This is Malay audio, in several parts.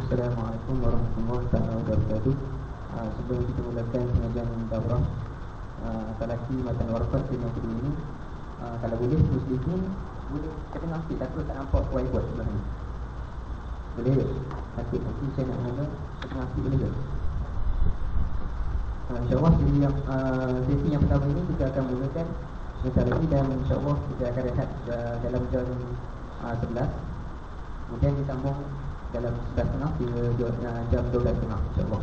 Assalamualaikum warahmatullahi wabarakatuh. Sebelum kita mulakan pengajian daurah Talaki Matan Warqat di negeri ini, kalau boleh muslimin boleh kata nasi, takut tak nampak kuai buat sebelah ni. Boleh takut nanti saya nak mula kata nasi boleh ke? InsyaAllah sesi yang pertama ini kita akan mulakan sebentar lagi, dan insyaAllah kita akan rehat dalam jam 11. Kemudian disambung dalam 11.30 hingga jam 12.30 insyaAllah.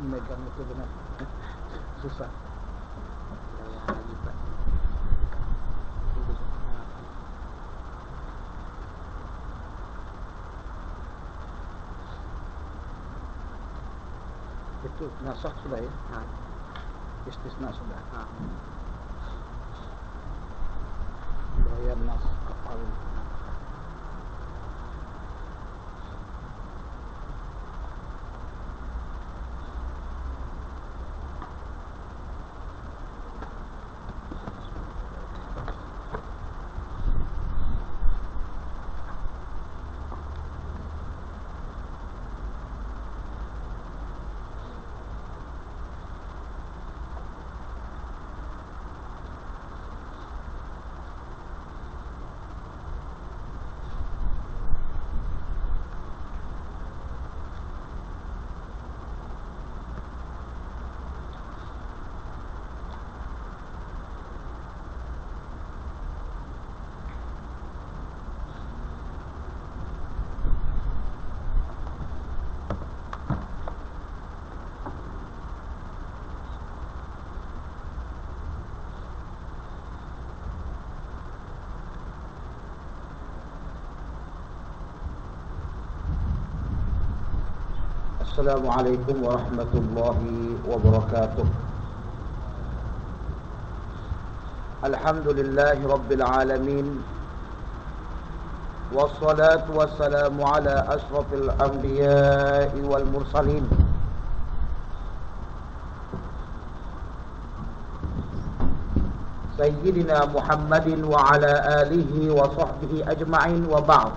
Megang itu benar susah. Itu nasah sudah ya? Istisna sudah. Bayan nas afal. Assalamualaikum warahmatullahi wabarakatuh. Alhamdulillahi rabbil alamin. Wassalatu wassalamu ala ashrafil anbiya'i wal mursalin. Sayyidina Muhammadin wa ala alihi wa sahbihi ajma'in, wa ba'd.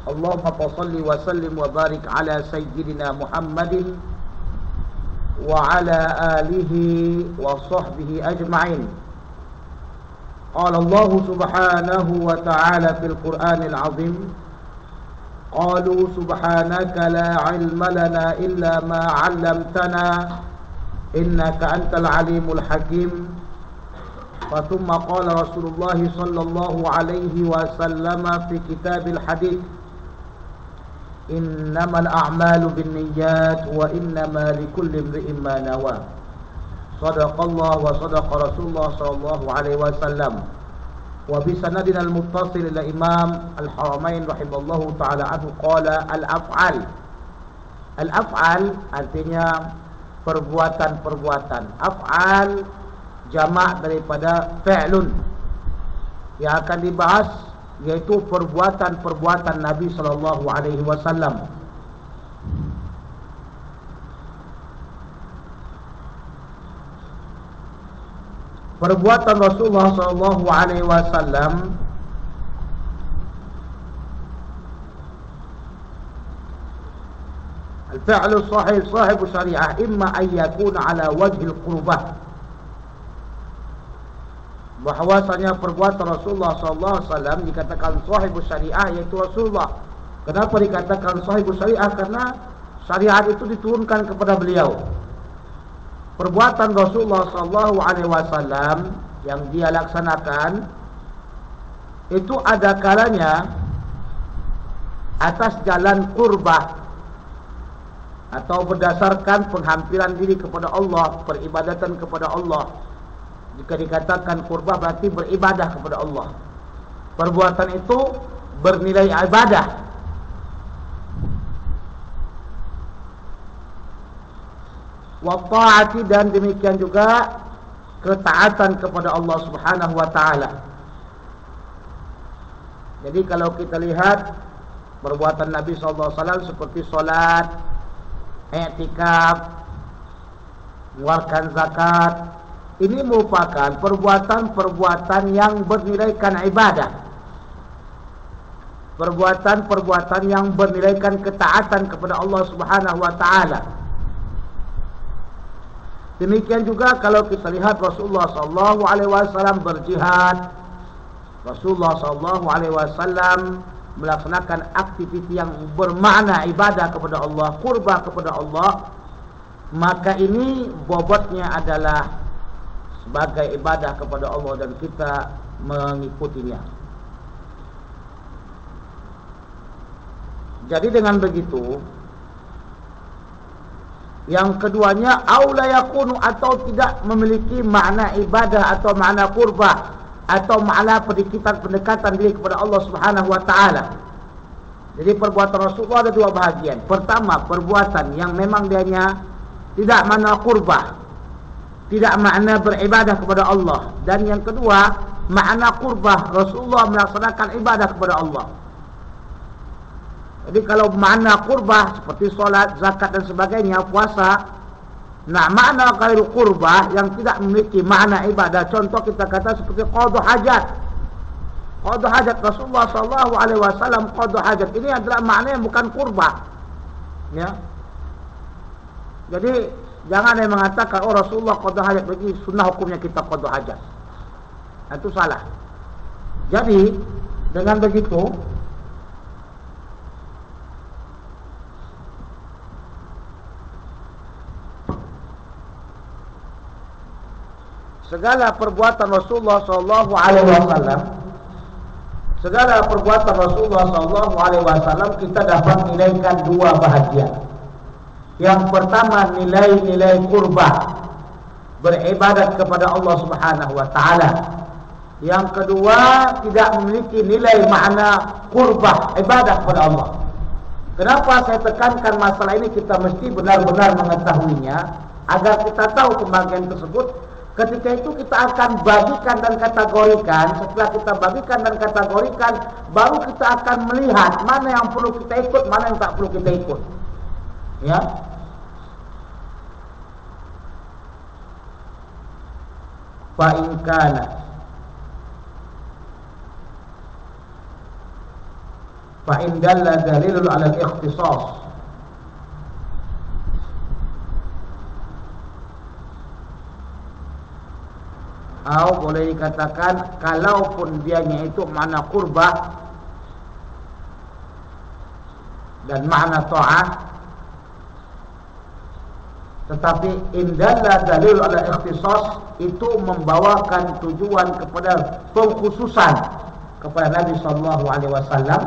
Allahumma salli wa sallim wa barik ala Sayyidina Muhammadin wa ala alihi wa sahbihi ajma'in. Qala Allah subhanahu wa ta'ala fil Qur'anil azim, qalu subhanaka la ilma lana illa ma 'allamtana innaka antal alimul hakim. ثم قال رسول الله صلى الله عليه وسلم في كتاب الحديث إنما الأعمال بالنيات وإنما لكل امرئ ما نوى. صدق الله وصدق رسول الله صلى الله عليه وسلم. wa bi sanadina al-muttasil ila Imam Al-Haramain rahimallahu taala anhu qala al-af'al. Al-af'al artinya perbuatan-perbuatan. Af'al jamak daripada fi'lun. Yang akan dibahas yaitu perbuatan-perbuatan Nabi sallallahu alaihi wasallam. Perbuatan Rasulullah sallallahu alaihi wasallam al-fi'lu sahih sahibu syariah imma an yakuna ala wajhil qurbah, bahwasanya perbuatan Rasulullah sallallahu alaihi wasallam dikatakan sahibu syariah yaitu Rasulullah. Kenapa dikatakan sahibu syariah? Karena syariat itu diturunkan kepada beliau. Perbuatan Rasulullah sallallahu alaihi wasallam yang dia laksanakan itu ada kalanya atas jalan qurbah atau berdasarkan penghampiran diri kepada Allah, peribadatan kepada Allah. Jika dikatakan qurbah berarti beribadah kepada Allah. Perbuatan itu bernilai ibadah. Wa ta'ati, dan demikian juga ketaatan kepada Allah Subhanahu wa taala. Jadi kalau kita lihat perbuatan Nabi sallallahu alaihi wasallam seperti salat, i'tikaf, mengeluarkan zakat, ini merupakan perbuatan-perbuatan yang bernilaikan ibadah. Perbuatan-perbuatan yang bernilaikan ketaatan kepada Allah Subhanahu wa taala. Demikian juga kalau kita lihat Rasulullah sallallahu alaihi wasallam berjihad, Rasulullah sallallahu alaihi wasallam melaksanakan aktiviti yang bermakna ibadah kepada Allah, qurbah kepada Allah, maka ini bobotnya adalah sebagai ibadah kepada Allah dan kita mengikutinya. Jadi dengan begitu, yang keduanya aula yakunu, atau tidak memiliki makna ibadah atau makna qurbah atau makna pendekatan diri kepada Allah Subhanahu wa taala. Jadi perbuatan Rasulullah ada dua bahagian. Pertama, perbuatan yang memang dianya tidak makna qurbah, tidak makna beribadah kepada Allah. Dan yang kedua, makna qurbah, Rasulullah melaksanakan ibadah kepada Allah. Jadi kalau makna qurbah seperti solat, zakat dan sebagainya, puasa, nah makna ghairu qurbah yang tidak memiliki makna ibadah, contoh kita kata seperti qada hajat. Qada hajat Rasulullah sallallahu alaihi wasallam, qada hajat ini adalah makna yang bukan qurbah. Ya. Jadi jangan yang mengatakan oh Rasulullah qada hajat berarti sunnah hukumnya kita qada hajat. Itu salah. Jadi dengan begitu segala perbuatan Rasulullah sallallahu alaihi wasallam, segala perbuatan Rasulullah sallallahu alaihi wasallam kita dapat nilaikan dua bahagian. Yang pertama nilai-nilai qurbah, beribadat kepada Allah Subhanahu wa taala. Yang kedua tidak memiliki nilai makna qurbah, ibadah kepada Allah. Kenapa saya tekankan masalah ini? Kita mesti benar-benar mengetahuinya agar kita tahu pembagian tersebut. Ketika itu kita akan bagikan dan kategorikan. Setelah kita bagikan dan kategorikan, baru kita akan melihat mana yang perlu kita ikut, mana yang tak perlu kita ikut. Ya. Fa in kana fa in dalla dalilun 'ala al-ikhtisas, atau boleh dikatakan kalaupun dianya itu makna qurbah dan makna ta'ah, tetapi indalla dalil ala ikhtisas itu membawakan tujuan kepada pengkhususan kepada Nabi sallallahu alaihi wasallam.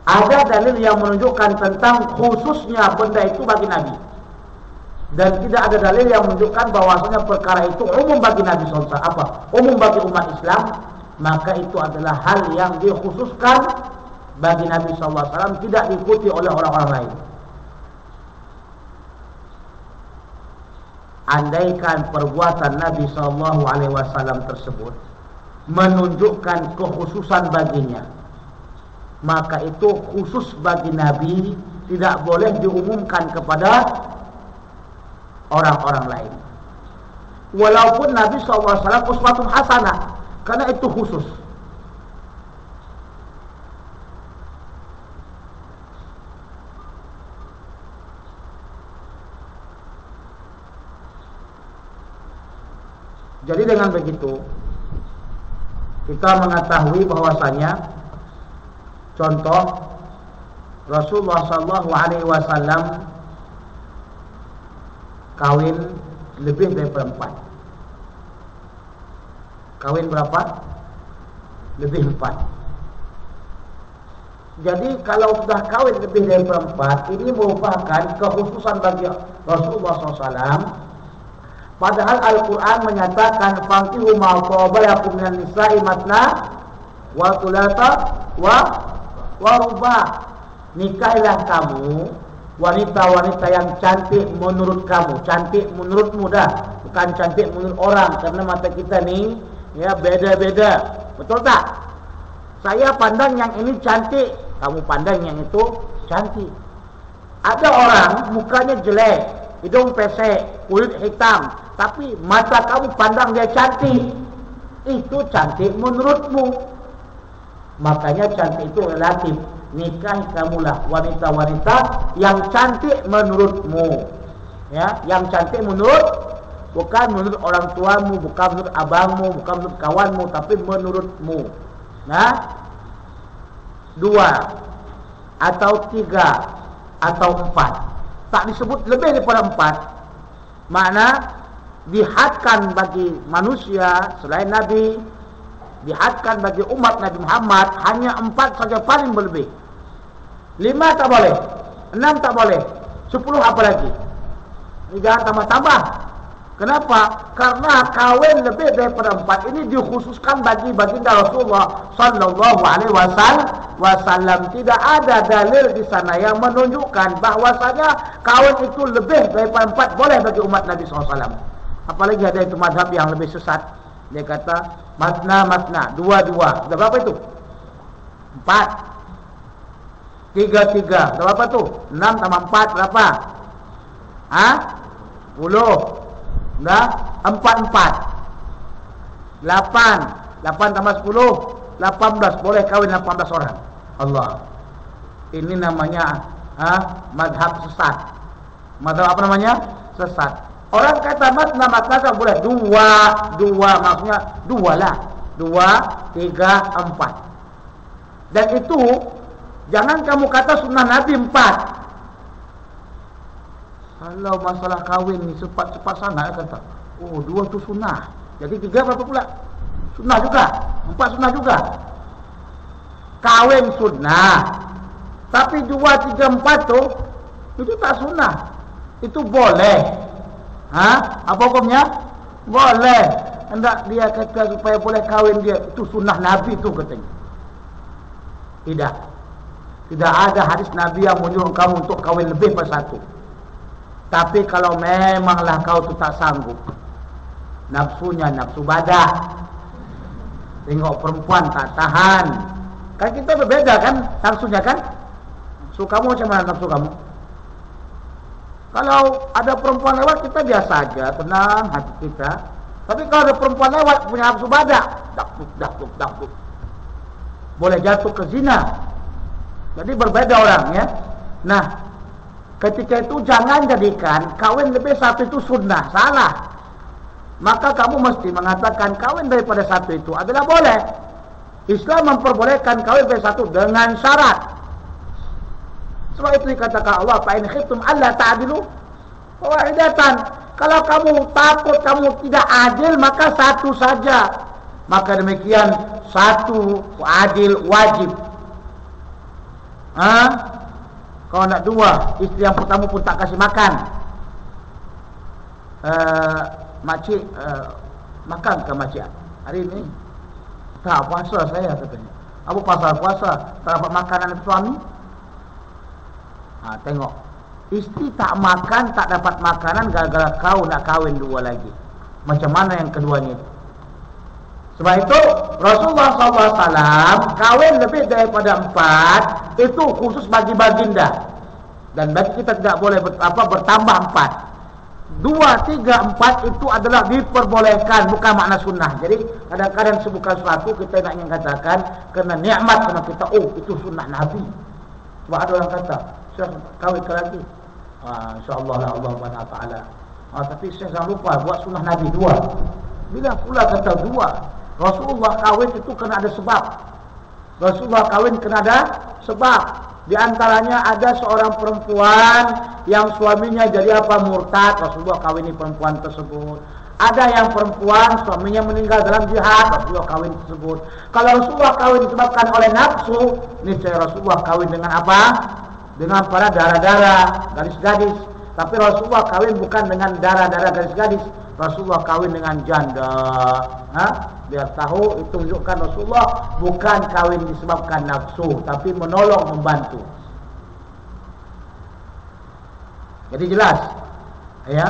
Ada dalil yang menunjukkan tentang khususnya benda itu bagi Nabi. dan tidak ada dalil yang menunjukkan bahwasanya perkara itu umum bagi Nabi SAW, umum bagi umat Islam, maka itu adalah hal yang dikhususkan bagi Nabi SAW, tidak diikuti oleh orang-orang lain. Andaikan perbuatan Nabi SAW tersebut menunjukkan kekhususan baginya, maka itu khusus bagi Nabi, tidak boleh diumumkan kepada orang-orang lain. Walaupun Nabi SAW uswatun hasanah, karena itu khusus. Jadi dengan begitu kita mengetahui bahwasanya contoh Rasulullah SAW kawin lebih daripada 4. Kawin berapa? Lebih 4. Jadi kalau sudah kawin lebih daripada 4, ini merupakan kekhususan bagi Rasulullah SAW. Padahal Al-Quran menyatakan fankihu ma taba lakum minan nisa'i matna wa thulatha wa ruba'. Nikahilah kamu wanita-wanita yang cantik menurut kamu, cantik menurutmu dah, bukan cantik menurut orang, karena mata kita ni ya beda-beda. Betul tak? Saya pandang yang ini cantik, kamu pandang yang itu cantik. Ada orang mukanya jelek, hidung pesek, kulit hitam, tapi mata kamu pandang dia cantik. Itu cantik menurutmu. Makanya cantik itu relatif. Nikahi kamulah wanita-wanita yang cantik menurutmu. Ya, yang cantik bukan menurut orang tuamu, bukan menurut abangmu, bukan menurut kawanmu, tapi menurutmu. Nah, 2 atau 3 atau 4. Tak disebut lebih daripada 4. Makna dihadkan bagi manusia selain Nabi, dihadkan bagi umat Nabi Muhammad hanya 4 saja paling berlebih. 5 tak boleh, 6 tak boleh, 10 apa lagi? Ini jangan tambah-tambah. Kenapa? Karena kawin lebih daripada 4 ini dikhususkan bagi baginda Rasulullah sallallahu alaihi wasallam. Tidak ada dalil di sana yang menunjukkan bahwasanya kawin itu lebih daripada 4 boleh bagi umat Nabi SAW. Apalagi ada itu mazhab yang lebih sesat. Dia kata matna, 2. Sudah berapa itu? 4. 3. Sudah berapa tu? 6 tambah 4 berapa? 10. Sudah 4. 8 tambah 10 18. Boleh kawin 18 orang. Allah. Ini namanya madhab sesat. Madhab apa namanya? Sesat. Orang kata matna boleh 2 maksudnya 2 lah. 2, 3, 4. Dan itu jangan kamu kata sunnah Nabi 4. Kalau masalah kawin ni cepat-cepat sangat kata. Oh, 2 tu sunnah. Jadi 3 berapa pula? Sunnah juga. 4 sunnah juga. Kawin sunnah. Tapi 2, 3, 4 tu itu tak sunnah. Itu boleh. Apa hukumnya? Boleh. Hendak dia kata supaya boleh kawin dia, itu sunnah Nabi tu katanya. Tidak ada hadis Nabi yang menyuruh kamu untuk kawin lebih daripada 1. Tapi kalau memanglah kau tu tak sanggup, nafsunya nafsu badah, tengok perempuan tak tahan. Kan kita berbeda kan nafsunya kan? Nafsu kamu macam mana nafsu kamu? Kalau ada perempuan lewat kita biasa aja, tenang hati kita. Tapi kalau ada perempuan lewat punya nafsu badah, dakduk, boleh jatuh ke zina. Jadi berbeda orangnya. Nah, ketika itu jangan jadikan kawin lebih 1 itu sunnah, salah. Maka kamu mesti mengatakan kawin daripada 1 itu adalah boleh. Islam memperbolehkan kawin daripada 1 dengan syarat. Sebab itu dikatakan Allah, fa in khiftum alla ta'dilu fawahidatan. Kalau kamu takut kamu tidak adil, maka 1 saja. Maka demikian 1 adil wajib. Kalau nak 2, isteri yang pertama pun tak kasih makan. makcik makan ke makcik hari ini? Tak, puasa saya katanya. Apa pasal puasa? Tak dapat makanan suami? Tengok, isteri tak makan, tak dapat makanan gara-gara kau nak kahwin dua lagi. Macam mana yang keduanya itu? Sebab itu Rasulullah SAW kahwin lebih daripada 4. Itu khusus bagi baginda. Dan bagi kita tidak boleh bertambah 4. 2, 3, 4 itu adalah diperbolehkan, bukan makna sunnah. Jadi kadang-kadang sebukan sesuatu kita nak ingin katakan kerana nikmat kerana kita, oh itu sunnah Nabi. Sebab ada orang kata, saya kahwin lagi, insyaAllah lah Allah SWT. Tapi saya jangan lupa buat sunnah Nabi 2. Bila pula kata 2? Rasulullah kahwin itu kena ada sebab. Rasulullah kahwin kena ada sebab. Di antaranya ada seorang perempuan yang suaminya jadi murtad, Rasulullah kahwini perempuan tersebut. Ada yang perempuan suaminya meninggal dalam jihad, Rasulullah kahwin tersebut. Kalau Rasulullah kahwin disebabkan oleh nafsu, niscaya Rasulullah kahwin dengan apa? Dengan para darah-darah, gadis-gadis. Tapi Rasulullah kahwin bukan dengan darah-darah gadis-gadis. Rasulullah kahwin dengan janda. Biar tahu, itu menunjukkan Rasulullah bukan kahwin disebabkan nafsu, tapi menolong, membantu. Jadi jelas, ya.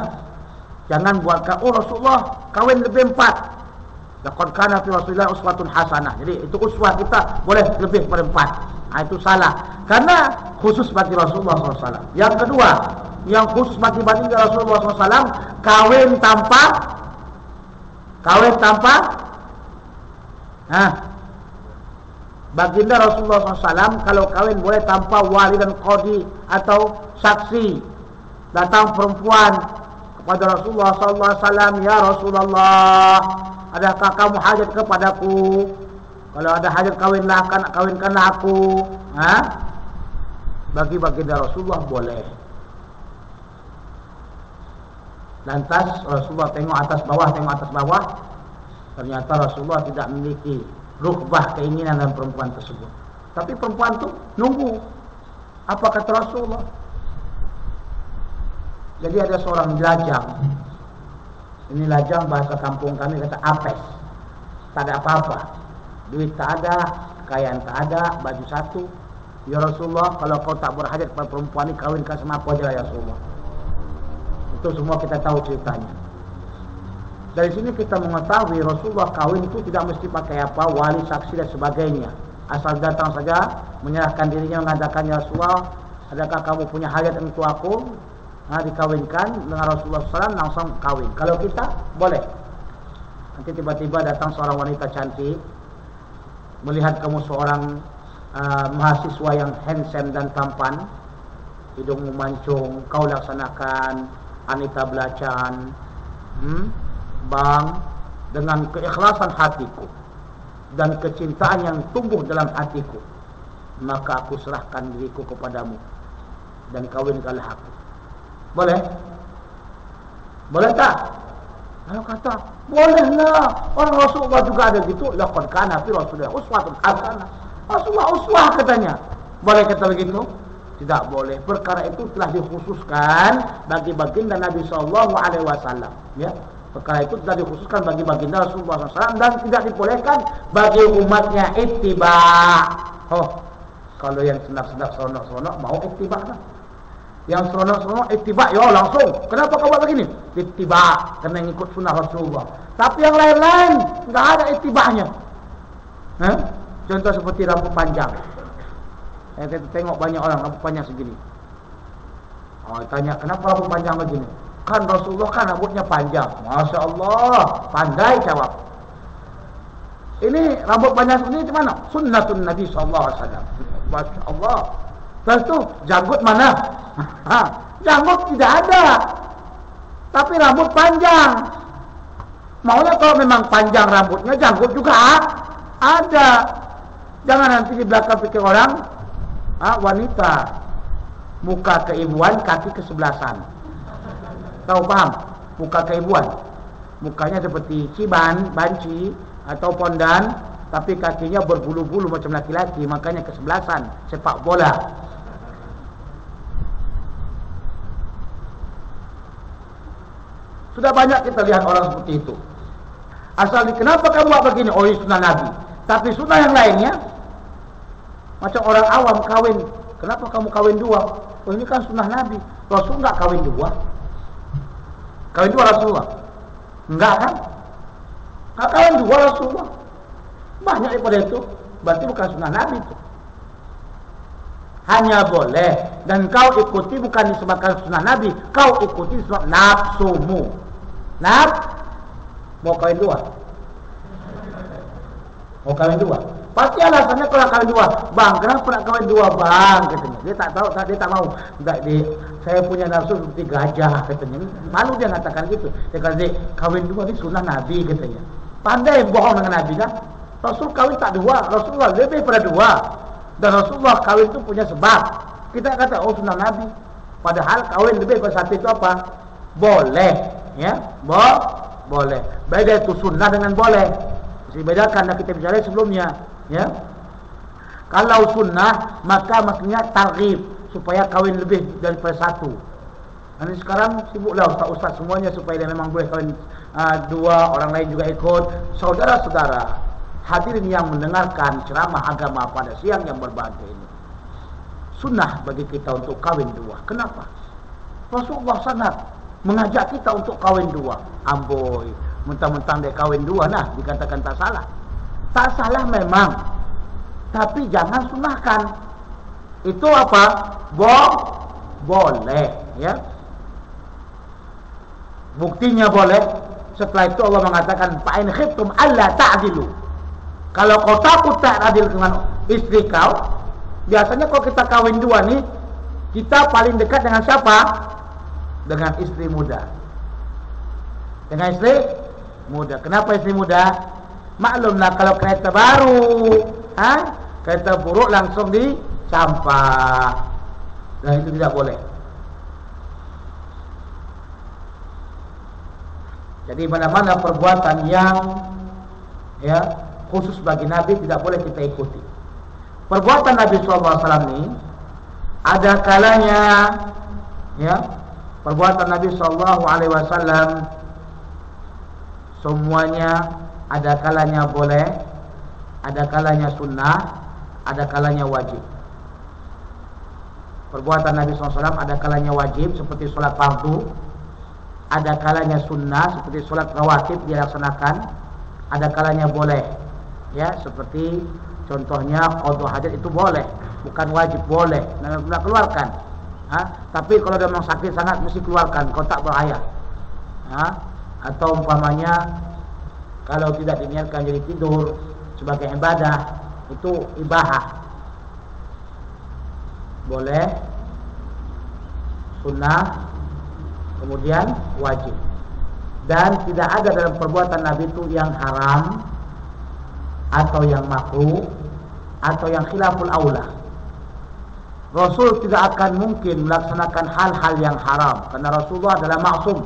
Jangan buatkan, oh Rasulullah kahwin lebih 4. Laqad kana fi Rasulillah uswatun hasanah. Jadi itu uswah kita boleh lebih daripada 4. Itu salah. Karena khusus bagi Rasulullah SAW. Yang kedua, yang khusus bagi baginda Rasulullah SAW, kahwin tanpa baginda Rasulullah SAW kalau kahwin boleh tanpa wali dan qadi atau saksi. Datang perempuan kepada Rasulullah SAW, ya Rasulullah, adakah kamu hajat kepadaku? Kalau ada hajat kawinkanlah aku. Bagi baginda Rasulullah boleh. Lantas Rasulullah tengok atas bawah, ternyata Rasulullah tidak memiliki rughbah, keinginan dalam perempuan tersebut. Tapi perempuan tu nunggu apa kata Rasulullah. Jadi ada seorang lajang. Ini lajang bahasa kampung kami kata apes. Tak ada apa-apa. Duit tak ada, kekayaan tak ada, baju satu. Ya Rasulullah, kalau kau tak berhajat pada perempuan ini, kawinkan sama apa aja ya Rasulullah. Itu semua kita tahu ceritanya. Dari sini kita mengetahui Rasulullah kahwin itu tidak mesti pakai apa, wali, saksi dan sebagainya. Asal datang saja, menyerahkan dirinya, mengatakan, ya Rasulullah, adakah kamu punya hajat untuk aku? Dikawinkan dengan Rasulullah SAW, langsung kawin. Kalau kita, boleh. Nanti tiba-tiba datang seorang wanita cantik, melihat kamu seorang mahasiswa yang handsome dan tampan, hidungmu mancung, kau laksanakan Anita belacan, bang, dengan keikhlasan hatiku dan kecintaan yang tumbuh dalam hatiku, maka aku serahkan diriku kepadamu dan kawinkanlah aku. Boleh? Boleh tak? Kalau kata, bolehlah. Orang Rasulullah juga ada gitu. Laqad kana fi Rasulillah uswatun hasanah. Rasulullah uswah katanya. Boleh kata begitu? Tidak boleh. Perkara itu telah dikhususkan bagi baginda Nabi SAW. Ya. Perkara itu telah dikhususkan bagi baginda Rasulullah SAW dan tidak dibolehkan bagi umatnya ittiba'. Oh, kalau yang sedap-sedap seronok-seronok mau ittiba' lah. Yang seronok-seronok ittiba' ya langsung. Kenapa kau buat begini? Ittiba' kerana ikut sunnah Rasulullah. Tapi yang lain-lain enggak ada ittiba'nya. Contoh seperti rambut panjang. Saya tengok banyak orang rambut panjang segini. Tanya kenapa rambut panjang begini? Kan Rasulullah kan rambutnya panjang. Masya Allah, pandai jawab. Ini rambut panjang segini di mana? Sunnatun Nabi SAW. Masya Allah. Terus tu janggut mana? Janggut tidak ada. Tapi rambut panjang. Maunya kalau memang panjang rambutnya, janggut juga ada. Jangan nanti di belakang pikir orang, wanita muka keibuan, kaki kesebelasan. Tahu paham? Muka keibuan, mukanya seperti ciban, banci atau pondan, tapi kakinya berbulu-bulu macam laki-laki, makanya kesebelasan, sepak bola. Sudah banyak kita lihat orang seperti itu. Asal kenapa kamu buat begini? Oh, ini sunnah Nabi. Tapi sunnah yang lainnya, macam orang awam kawin. Kenapa kamu kawin dua? Oh, ini kan sunnah Nabi. Rasul enggak kawin dua. Kawin dua Rasulullah? Enggak kan? Enggak kawin dua Rasulullah. Banyak daripada itu. Berarti bukan sunnah Nabi itu. Hanya boleh. Dan kau ikuti bukan disebabkan sunnah Nabi. Kau ikuti disebab nafsumu. Mau kawin dua? Mau kawin dua? Pasti alasannya kalau kawin dua. Bang, kenapa nak kawin dua bang? Katanya. Dia tak tahu, dia tak mau. Saya punya nafsu seperti gajah katanya. Malu dia mengatakan gitu. Dia kata kawin dua ni sunnah Nabi katanya. Pandai bohong dengan Nabi kan? Rasul kawin tak dua. Rasulullah lebih pada dua. Dan Rasulullah kawin itu punya sebab. Kita kata oh sunnah Nabi. Padahal kawin lebih pada satu itu apa? Boleh, ya, boleh. Beda itu sunnah dengan boleh. Mesti bedakan dah kita bicara sebelumnya, ya. Kalau sunnah maka maksudnya targhib supaya kawin lebih daripada satu. Ini sekarang sibuklah ustaz-ustaz semuanya supaya dia memang boleh kawin dua, orang lain juga ikut. Saudara-saudara, hadirin yang mendengarkan ceramah agama pada siang yang berbahagia ini. Sunnah bagi kita untuk kawin dua. Kenapa? Rasulullah sangat mengajak kita untuk kawin dua. Amboi, mentang-mentang dia kawin dua, nah dikatakan tak salah. Tak salah memang, tapi jangan sunnahkan. Itu apa? Boleh, ya. Buktinya boleh. Setelah itu Allah mengatakan fa in khiftum alla ta'dilu. Kalau kau takut tak adil dengan istri kau, biasanya kalau kita kawin dua nih, kita paling dekat dengan siapa? Dengan istri muda. Dengan istri muda. Kenapa istri muda? Maklumlah kalau kereta baru, kereta buruk langsung di sampah. Dan itu tidak boleh. Jadi mana-mana perbuatan yang khusus bagi Nabi tidak boleh kita ikuti. Perbuatan Nabi SAW ini ada kalanya, perbuatan Nabi SAW semuanya ada kalanya boleh, ada kalanya sunnah, ada kalanya wajib. Perbuatan Nabi SAW ada kalanya wajib seperti sholat fardu, ada kalanya sunnah seperti sholat rawatib dilaksanakan, ada kalanya boleh, ya, seperti contohnya qada hajat itu boleh, bukan wajib, boleh. Nak keluarkan. Tapi kalau dia memang sakit sangat mesti keluarkan, kalau tak berbahaya. Atau umpamanya kalau tidak diniatkan jadi tidur sebagai ibadah, itu ibahah. Boleh, sunnah, kemudian wajib. Dan tidak ada dalam perbuatan Nabi itu yang haram atau yang makruh atau yang khilaful aula. Rasul tidak akan mungkin melaksanakan hal-hal yang haram karena Rasulullah adalah maksum.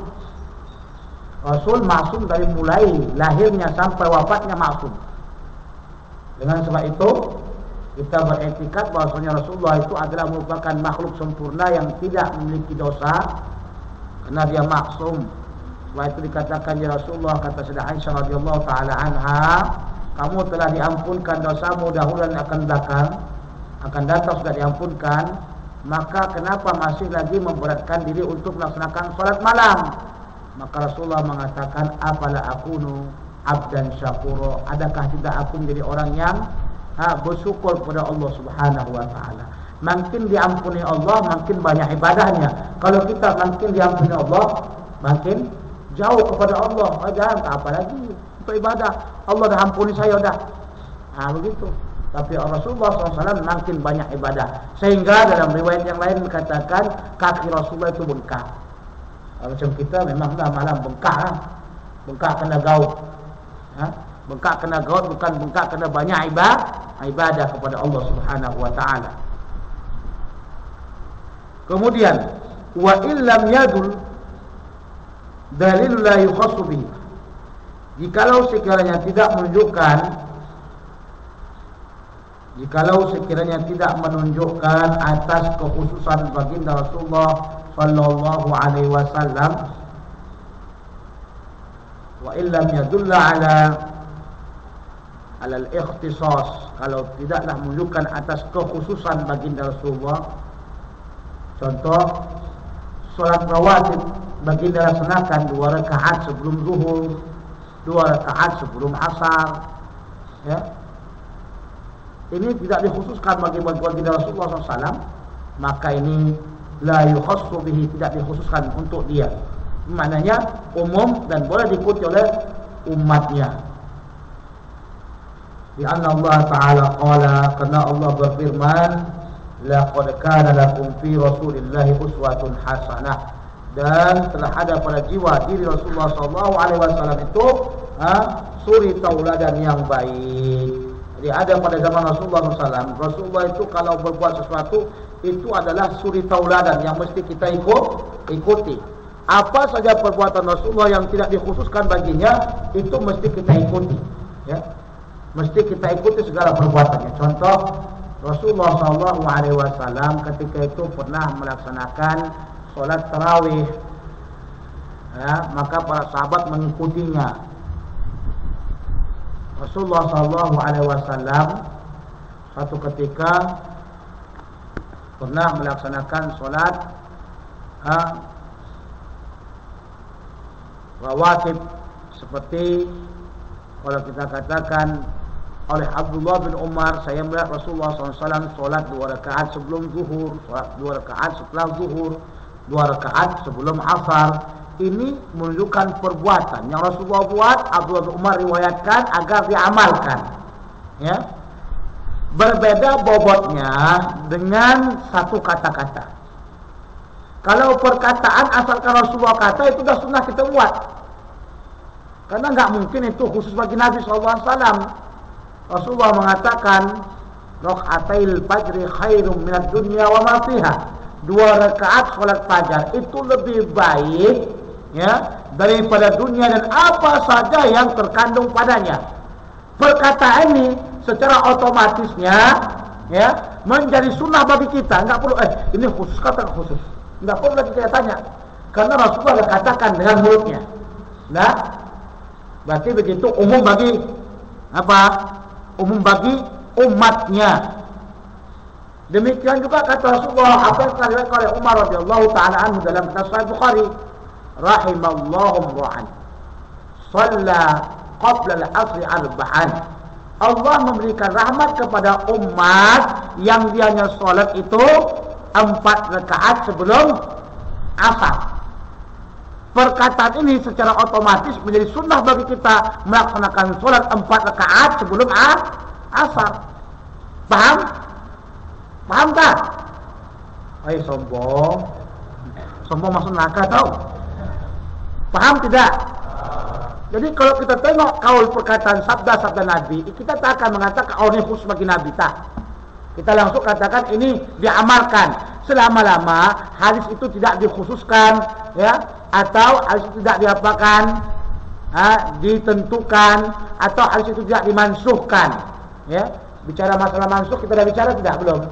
Rasul maksum dari mulai lahirnya sampai wafatnya maksum. Dengan sebab itu kita beretikat bahwasanya Rasulullah itu adalah merupakan makhluk sempurna yang tidak memiliki dosa karena dia maksum. Sebab itu dikatakan ya Rasulullah, kata Sayyidah Aisyah radhiyallahu taala anha, kamu telah diampunkan dosamu dahulu dan akan datang sudah diampunkan, maka kenapa masih lagi memberatkan diri untuk melaksanakan salat malam? Maka Rasulullah mengatakan, afala akunu abdan syakura, adakah tidak aku menjadi orang yang bersyukur kepada Allah Subhanahu wa taala. Makin diampuni Allah, makin banyak ibadahnya. Kalau kita makin diampuni Allah, makin jauh kepada Allah. Jangan tak apa lagi untuk ibadah. Allah dah ampuni saya dah. Begitu. Tapi Rasulullah SAW makin banyak ibadah. Sehingga dalam riwayat yang lain dikatakan kaki Rasulullah itu bengkak. Macam kita memang dah malam bengkak. Bengkak kena gaut. Bengkak kena gaut, bukan bengkak kena banyak ibadah kepada Allah Subhanahu wa taala. Kemudian wa illam yadul dalil la yukhassu bihi. Jikalau sekiranya tidak menunjukkan atas kekhususan baginda Rasulullah sallallahu alaihi wasallam, Wa illam yadulla ala al-ikhtisas, kalau tidaklah menunjukkan atas kekhususan baginda Rasulullah. Contoh, solat rawatib baginda laksanakan 2 rakaat sebelum zuhur, 2 rakaat sebelum asar, ya. Ini tidak dikhususkan bagi baginda Rasulullah SAW, maka ini la yukhassu bihi, tidak dikhususkan untuk dia. Maknanya umum dan boleh diikuti oleh umatnya. Di anna Allah Ta'ala qala, karena Allah berfirman, laqad kana lakum fi Rasulillahi uswatun hasanah, dan telah ada pada jiwa diri Rasulullah SAW itu suri tauladan yang baik. Jadi ada pada zaman Rasulullah SAW, Rasulullah itu kalau berbuat sesuatu itu adalah suri tauladan yang mesti kita ikuti. Apa saja perbuatan Rasulullah yang tidak dikhususkan baginya, itu mesti kita ikuti, ya. Mesti kita ikuti segala perbuatannya. Contoh, Rasulullah SAW ketika itu pernah melaksanakan solat tarawih, ya, maka para sahabat mengikutinya. Rasulullah SAW satu ketika pernah melaksanakan solat rawatib, seperti kalau kita katakan oleh Abdullah bin Umar, saya melihat Rasulullah SAW solat 2 rakaat sebelum zuhur, solat 2 rakaat setelah zuhur, 2 rakaat sebelum asar. Ini menunjukkan perbuatan yang Rasulullah buat, Abdullah bin Umar riwayatkan agar diamalkan, ya. Berbeda bobotnya dengan satu kata-kata. Kalau perkataan asalkan Rasulullah kata, itu sudah sunnah kita buat, karena nggak mungkin itu khusus bagi Nabi SAW. Rasulullah mengatakan, raka'atil fajri khairum minad dunya wa ma fiha. 2 rakaat salat fajar itu lebih baik, ya, daripada dunia dan apa saja yang terkandung padanya. Perkataan ini secara otomatisnya, ya, menjadi sunnah bagi kita. Enggak perlu ini khusus kata khusus, enggak perlu lagi kita tanya, karena Rasulullah katakan dengan mulutnya. Nah, berarti begitu umum bagi apa? Umum bagi umatnya. Demikian juga kata Rasulullah apa yang telah diriwayatkan oleh Umar radhiyallahu taala anhu dalam kitab Sahih Bukhari, rahimallahu imra'an shalla qabla al-'asri arba'an. Allah memberikan rahmat kepada umat yang dianya salat itu 4 rakaat sebelum asar. Perkataan ini secara otomatis menjadi sunnah bagi kita melaksanakan salat 4 rakaat sebelum asar. Paham? Paham tak? Sombong. Sombong masuk neraka tau. Paham tidak? Jadi kalau kita tengok kaul perkataan sabda-sabda Nabi, kita tak akan mengatakan ini khusus bagi Nabi, tak. Kita langsung katakan ini diamalkan. Selama-lama hadis itu tidak dikhususkan, ya, atau hadis itu tidak diapakan, ditentukan, atau hadis itu tidak dimansuhkan, ya. Bicara masalah mansuh kita dah bicara tidak? Belum.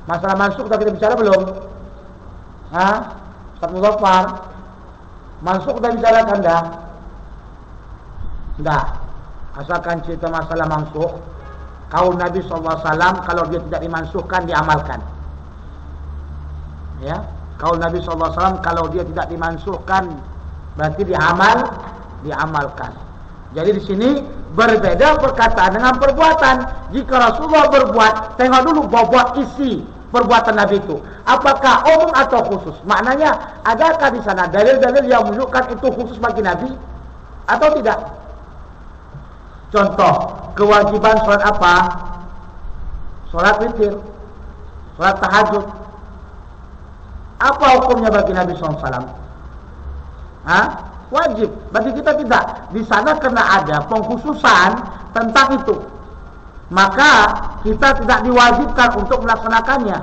Masalah mansuh kita bicara belum? Ustaz Muzaffar, mansuh kita bicarakan dah? Dah. Asalkan cerita masalah mansuh, kaul Nabi SAW kalau dia tidak dimansuhkan diamalkan, ya. Kaul Nabi SAW kalau dia tidak dimansuhkan berarti diamalkan. Jadi di sini berbeda perkataan dengan perbuatan. Jika Rasulullah berbuat, tengok dulu bobot isi perbuatan Nabi itu. Apakah umum atau khusus? Maknanya, adakah di sana dalil-dalil yang menunjukkan itu khusus bagi Nabi atau tidak? Contoh, kewajiban sholat apa? Sholat witir, sholat tahajud. Apa hukumnya bagi Nabi SAW? Wajib. Bagi kita tidak. Di sana karena ada pengkhususan tentang itu, maka kita tidak diwajibkan untuk melaksanakannya,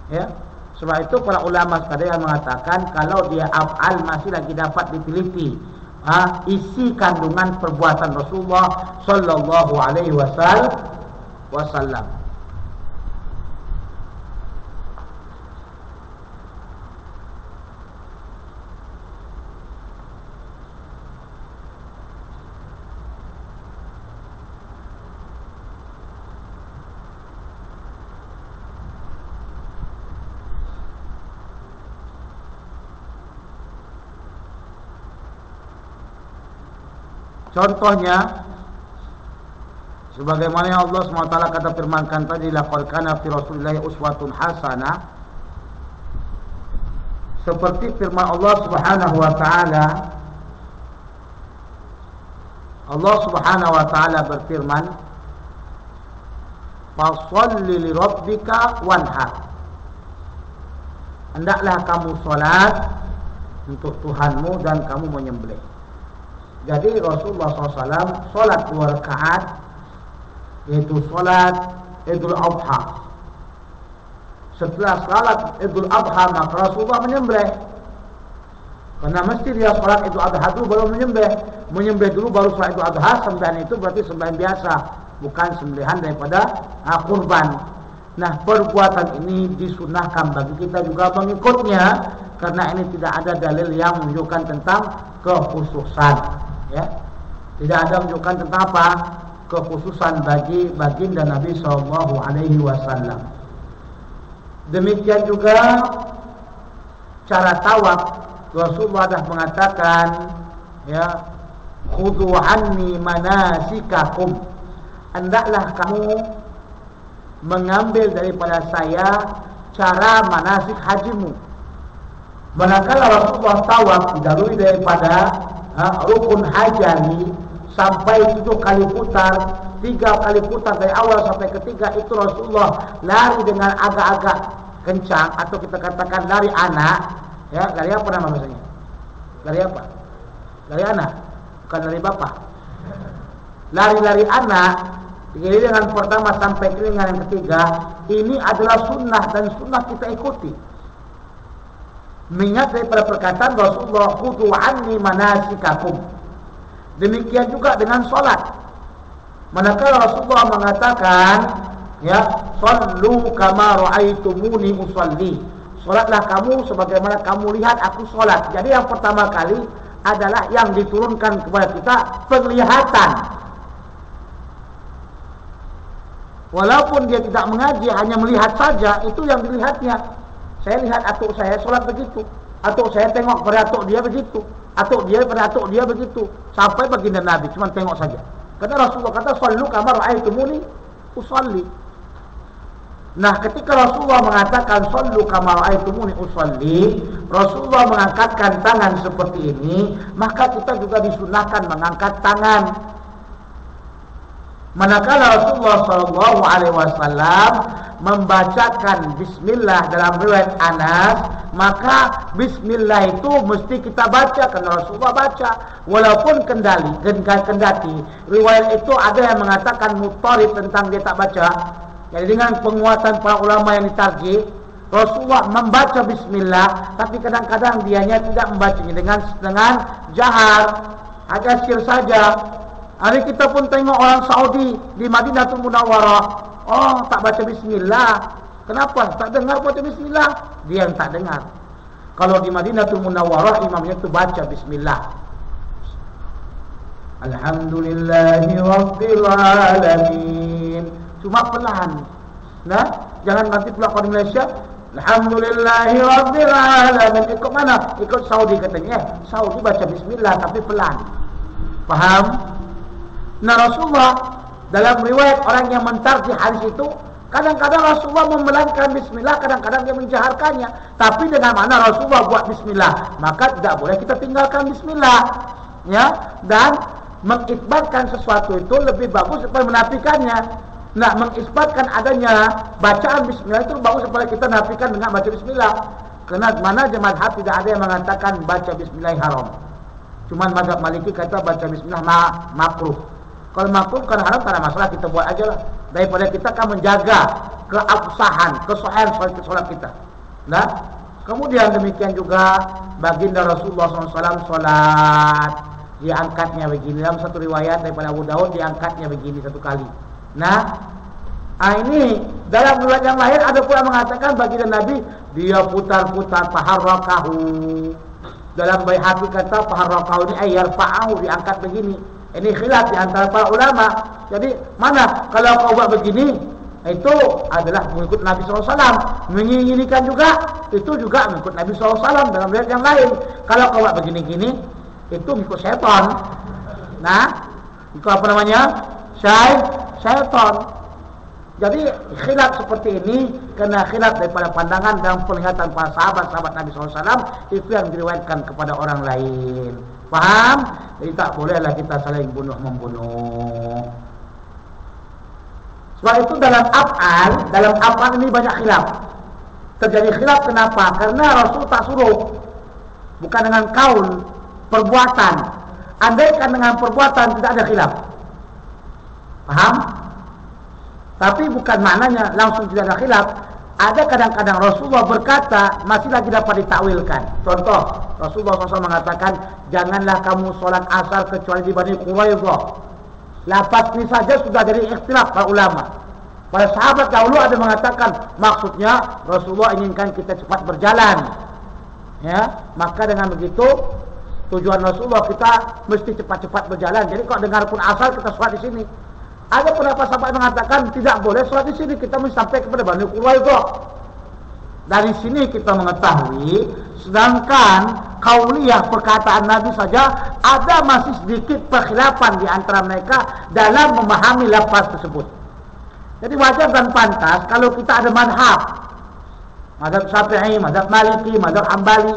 ya. Sebab itu para ulama sekalian yang mengatakan kalau dia af'al masih lagi dapat diteliti isi kandungan perbuatan Rasulullah sallallahu alaihi wasallam. Contohnya sebagaimana yang Allah SWT kata firmankan tadi, laqad kana fi Rasulillahi uswatun hasanah. Seperti firman Allah Subhanahu wa taala, Allah Subhanahu wa taala berfirman, fasholli li rabbika wanhar. Hendaklah kamu salat untuk Tuhanmu dan kamu menyembelih. Jadi Rasulullah SAW salat 2 rakaat, yaitu salat Idul Adha. Setelah salat Idul Adha maka Rasulullah menyembelih. Karena mesti dia salat Idul Adha dulu baru menyembelih. Menyembelih dulu baru salat Idul Adha. Sembelihan itu berarti sembelihan biasa, bukan sembelihan daripada kurban. Nah, perbuatan ini disunahkan bagi kita juga mengikutnya, karena ini tidak ada dalil yang menunjukkan tentang kekhususan, ya. Tidak ada menunjukkan tentang apa? Kekhususan bagi baginda Nabi SAW. Demikian juga cara tawaf, Rasulullah dah mengatakan, ya, khudhu anni manasikakum. Hendaklah kamu mengambil daripada saya cara manasik hajimu. Manakala Rasulullah tawaf didahului daripada rukun hajari sampai 7 kali putar, 3 kali putar dari awal sampai ketiga, itu Rasulullah lari dengan agak-agak kencang, atau kita katakan lari anak, ya. Lari apa nama maksudnya? Lari apa? Lari anak, bukan lari bapak. Lari-lari anak, kelilingan pertama sampai kelilingan yang ketiga, ini adalah sunnah dan sunnah kita ikuti. Mengingat daripada perkataan Rasulullah, khudhu anni manasikakum. Demikian juga dengan solat. Manakala Rasulullah mengatakan, ya, sallu kama ra'aitumuni usalli. Solatlah kamu sebagaimana kamu lihat aku solat. Jadi yang pertama kali adalah yang diturunkan kepada kita penglihatan. Walaupun dia tidak mengaji, hanya melihat saja, itu yang dilihatnya. Saya lihat atuk saya solat begitu, atuk saya tengok pada atuk dia begitu, atuk dia pada atuk dia begitu, sampai baginda Nabi cuma tengok saja. Kata Rasulullah, kata sallu kama ra'aitumuni usalli. Nah, ketika Rasulullah mengatakan sallu kama ra'aitumuni usalli, Rasulullah mengangkatkan tangan seperti ini, maka kita juga disunahkan mengangkat tangan. Manakala Rasulullah SAW membacakan Bismillah dalam riwayat Anas, maka Bismillah itu mesti kita baca, karena Rasulullah baca. Walaupun kendati riwayat itu ada yang mengatakan mutharif tentang dia tak baca. Jadi dengan penguatan para ulama yang ditarjih, Rasulullah membaca Bismillah, tapi kadang-kadang dianya tidak membacanya dengan jahar, hanya sir saja. Hari kita pun tengok orang Saudi di Madinatul Munawwarah, oh tak baca Bismillah. Kenapa? Tak dengar baca Bismillah. Dia yang tak dengar. Kalau di Madinatul Munawwarah imamnya itu baca Bismillah. Alhamdulillahi Rabbil Alamin. Cuma pelan. Nah, jangan nanti pula kalau di Malaysia, Alhamdulillahi Rabbil Alamin. Ikut mana? Ikut Saudi katanya. Saudi baca Bismillah tapi pelan. Faham? Nah, Rasulullah dalam riwayat orang yang mentarjih hadis itu, kadang-kadang Rasulullah memelankan Bismillah, kadang-kadang dia menjaharkannya. Tapi dengan mana Rasulullah buat Bismillah, maka tidak boleh kita tinggalkan Bismillah, ya. Dan mengisbatkan sesuatu itu lebih bagus daripada menafikannya. Nah, mengisbatkan adanya bacaan Bismillah itu bagus daripada kita nafikan dengan baca Bismillah. Karena mana mazhab tidak ada yang mengatakan baca Bismillah haram. Cuman mazhab Maliki kata baca Bismillah makruh. Kalau makruh kan haram, tak ada masalah, kita buat aja lah. Daripada kita akan menjaga keabsahan, kesohihan solat kita. Nah, kemudian demikian juga baginda Rasulullah SAW solat, diangkatnya begini. Dalam satu riwayat daripada Abu Daud, diangkatnya begini satu kali. Nah, ini dalam riwayat yang lain ada pula mengatakan baginda Nabi, dia putar-putar faharrakahu. Dalam Baihaqi kata faharrakahu ini ayarfa'ahu, diangkat begini. Ini khilaf di antara para ulama. Jadi mana kalau kau buat begini, itu adalah mengikut Nabi SAW. Menginginkan juga, itu juga mengikut Nabi SAW dalam riwayat yang lain. Kalau kau buat begini-gini, itu mengikut setan. Nah, itu apa namanya? Syaitan. Jadi khilaf seperti ini kena khilaf daripada pandangan dan penglihatan para sahabat-sahabat Nabi SAW, itu yang diriwayatkan kepada orang lain. Faham? Jadi tak bolehlah kita saling bunuh-membunuh. Sebab itu dalam af'al ini banyak khilaf. Terjadi khilaf kenapa? Karena Rasul tak suruh. Bukan dengan kaul, perbuatan. Andaikan dengan perbuatan tidak ada khilaf. Paham? Tapi bukan maknanya langsung tidak ada khilaf. Ada kadang-kadang Rasulullah berkata masih lagi dapat ditakwilkan. Contoh, Rasulullah SAW mengatakan, janganlah kamu sholat asar kecuali di Bani Quraidah. Lafaz ini saja sudah jadi ikhtilaf para ulama. Para sahabat dahulu ada mengatakan maksudnya Rasulullah inginkan kita cepat berjalan. Ya, maka dengan begitu tujuan Rasulullah kita mesti cepat-cepat berjalan. Jadi kalau dengar pun asal kita sholat di sini. Ada beberapa sahabat mengatakan tidak boleh sholat di sini, kita mesti sampai kepada Bani Quraidah. Dari sini kita mengetahui, sedangkan kauliyah perkataan Nabi saja ada masih sedikit perkhilafan di antara mereka dalam memahami lafaz tersebut. Jadi wajar dan pantas kalau kita ada mazhab Syafi'i, mazhab Maliki, mazhab Hambali.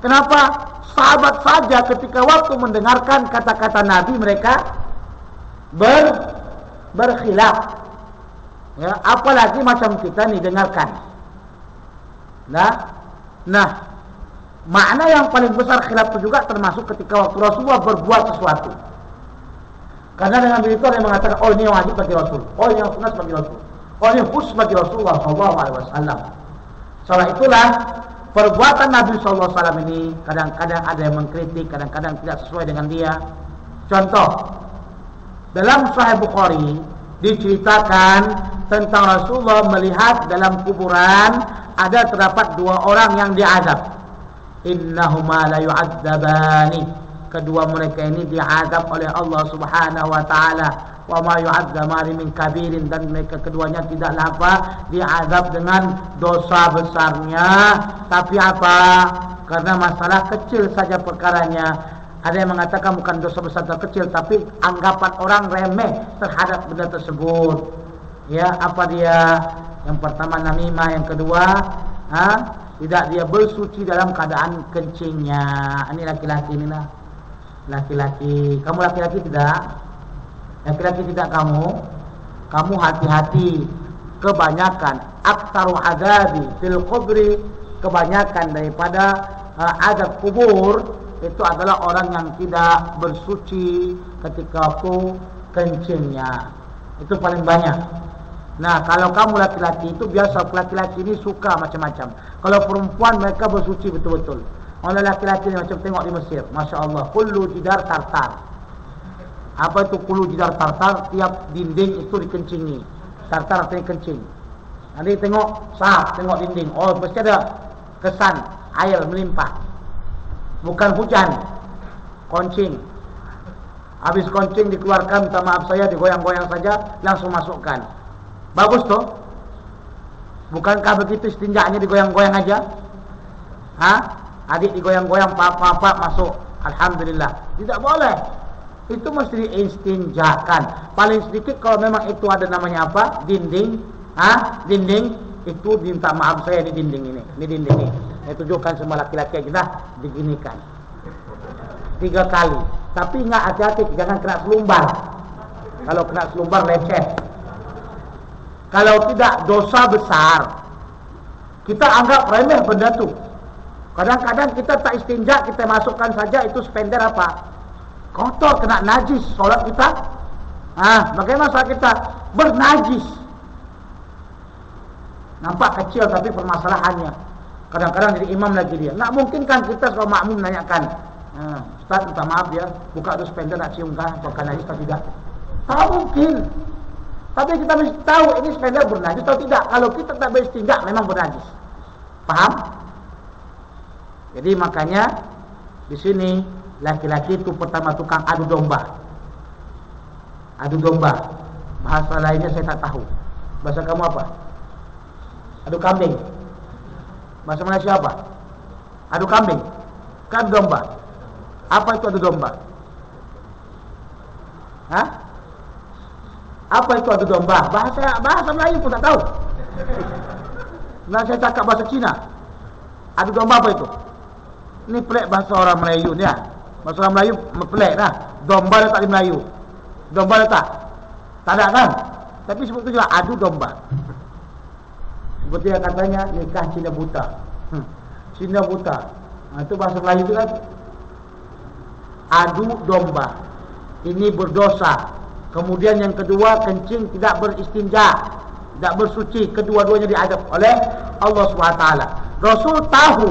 Kenapa? Sahabat saja ketika waktu mendengarkan kata-kata Nabi mereka berkhilaf. Ya, apalagi macam kita nih dengarkan. Nah, makna yang paling besar khilaf itu juga termasuk ketika waktu Rasulullah berbuat sesuatu. Karena dengan begitu ada yang mengatakan, oh ini wajib bagi Rasul, oh ini sunat bagi Rasul, oh ini khusus bagi Rasulullah SAW. Soal itulah perbuatan Nabi SAW ini kadang-kadang ada yang mengkritik, kadang-kadang tidak sesuai dengan dia. Contoh, dalam Sahih Bukhari diceritakan tentang Rasulullah melihat dalam kuburan ada terdapat dua orang yang diazab. Innahuma la yu'adzabani. Kedua mereka ini diazab oleh Allah Subhanahu wa taala. Wa ma yu'adzamani min kabirin, dan mereka keduanya tidaklah apa diazab dengan dosa besarnya, tapi apa? Karena masalah kecil saja perkaranya. Ada yang mengatakan bukan dosa besar atau kecil, tapi anggapan orang remeh terhadap benda tersebut. Ya, apa dia? Yang pertama namimah, yang kedua, tidak dia bersuci dalam keadaan kencingnya. Ini laki-laki ini lah. Laki-laki, kamu laki-laki tidak? Laki-laki tidak kamu? Kamu hati-hati. Kebanyakan aktsaru azabi fil qubri, kebanyakan daripada azab kubur itu adalah orang yang tidak bersuci ketika waktu kencingnya. Itu paling banyak. Nah, kalau kamu laki-laki itu biasa, laki-laki ini suka macam-macam. Kalau perempuan mereka bersuci betul-betul. Kalau laki-laki ini macam tengok di Mesir, Masya Allah, kullu jidar tartar. Apa itu kullu jidar tartar? Tiap dinding itu dikencingi. Tartar artinya kencing. Nanti tengok sahab, tengok dinding. Oh, mesti ada kesan air melimpah. Bukan hujan, koncing. Habis koncing dikeluarkan, minta maaf saya, digoyang-goyang saja, langsung masukkan. Bagus tuh. Bukankah begitu istinjaknya digoyang-goyang aja? Adik digoyang-goyang, papa masuk. Alhamdulillah. Tidak boleh. Itu mesti diistinjakan. Paling sedikit kalau memang itu ada namanya apa? Dinding. Dinding itu minta maaf saya di dinding ini. Ini dinding ini. Saya tunjukkan semua laki-laki kita diginikan 3 kali. Tapi ingat, hati-hati jangan kena selumbar. Kalau kena selumbar lecet. Kalau tidak dosa besar, kita anggap remeh benda tu. Kadang-kadang kita tak istinja, kita masukkan saja itu spender apa? Kotor, kena najis solat kita. Bagaimana solat kita? Bernajis. Nampak kecil tapi permasalahannya. Kadang-kadang jadi imam lagi dia. Tak mungkin kan kita sebagai makmum nanyakan, Ustaz minta maaf ya, buka tu spender nak cium kan, apakah najis atau tidak? Tak mungkin. Tapi kita mesti tahu ini spender bernajis atau tidak. Kalau kita tak beristinja memang bernajis. Paham? Jadi makanya di sini laki-laki itu pertama tukang adu domba. Adu domba. Bahasa lainnya saya tak tahu. Bahasa kamu apa? Adu kambing. Bahasa Malaysia apa? Adu kambing. Kan domba. Apa itu adu domba? Hah? Apa itu adu domba? Bahasa Melayu pun tak tahu. Nah, saya cakap bahasa Cina. Adu domba apa itu? Ini pelik bahasa orang Melayu ni lah. Bahasa orang Melayu pelik lah. Domba letak di Melayu. Domba letak. Tak ada kan? Tapi sebut tu juga adu domba. Seperti yang katanya nikah Cina buta. Cina buta. Itu bahasa Melayu tu kan. Adu domba. Ini berdosa. Kemudian yang kedua, kencing tidak beristinja, tidak bersuci. Kedua-duanya diadab oleh Allah SWT. Rasul tahu.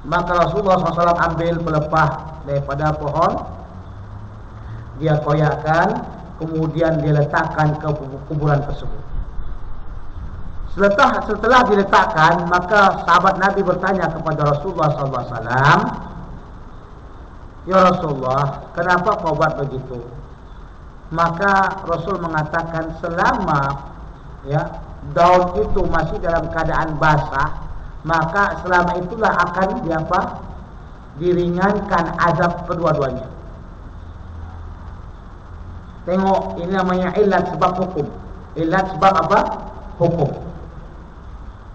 Maka Rasulullah SAW ambil pelepah daripada pohon, dia koyakkan, kemudian dia letakkan ke kuburan tersebut. Setelah diletakkan, maka sahabat Nabi bertanya kepada Rasulullah SAW, "Ya Rasulullah, kenapa kau buat begitu?" Maka Rasul mengatakan, selama daun itu masih dalam keadaan basah, maka selama itulah akan diringankan azab kedua-duanya. Tengok, ini namanya ilat sebab hukum. Ilat sebab apa? Hukum.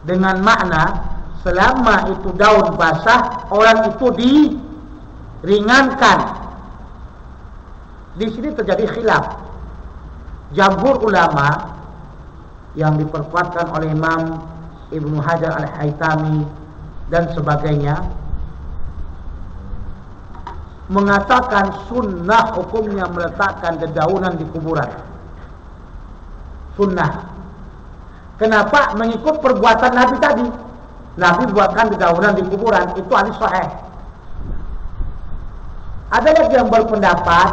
Dengan makna selama itu daun basah, orang itu diringankan. Di sini terjadi khilaf. Jamhur ulama yang diperkuatkan oleh Imam Ibnu Hajar Al-Haytami dan sebagainya mengatakan sunnah hukumnya meletakkan dedaunan di kuburan. Sunnah. Kenapa? Mengikut perbuatan Nabi tadi. Nabi buatkan dedaunan di kuburan, itu hadis sahih. Ada lagi yang berpendapat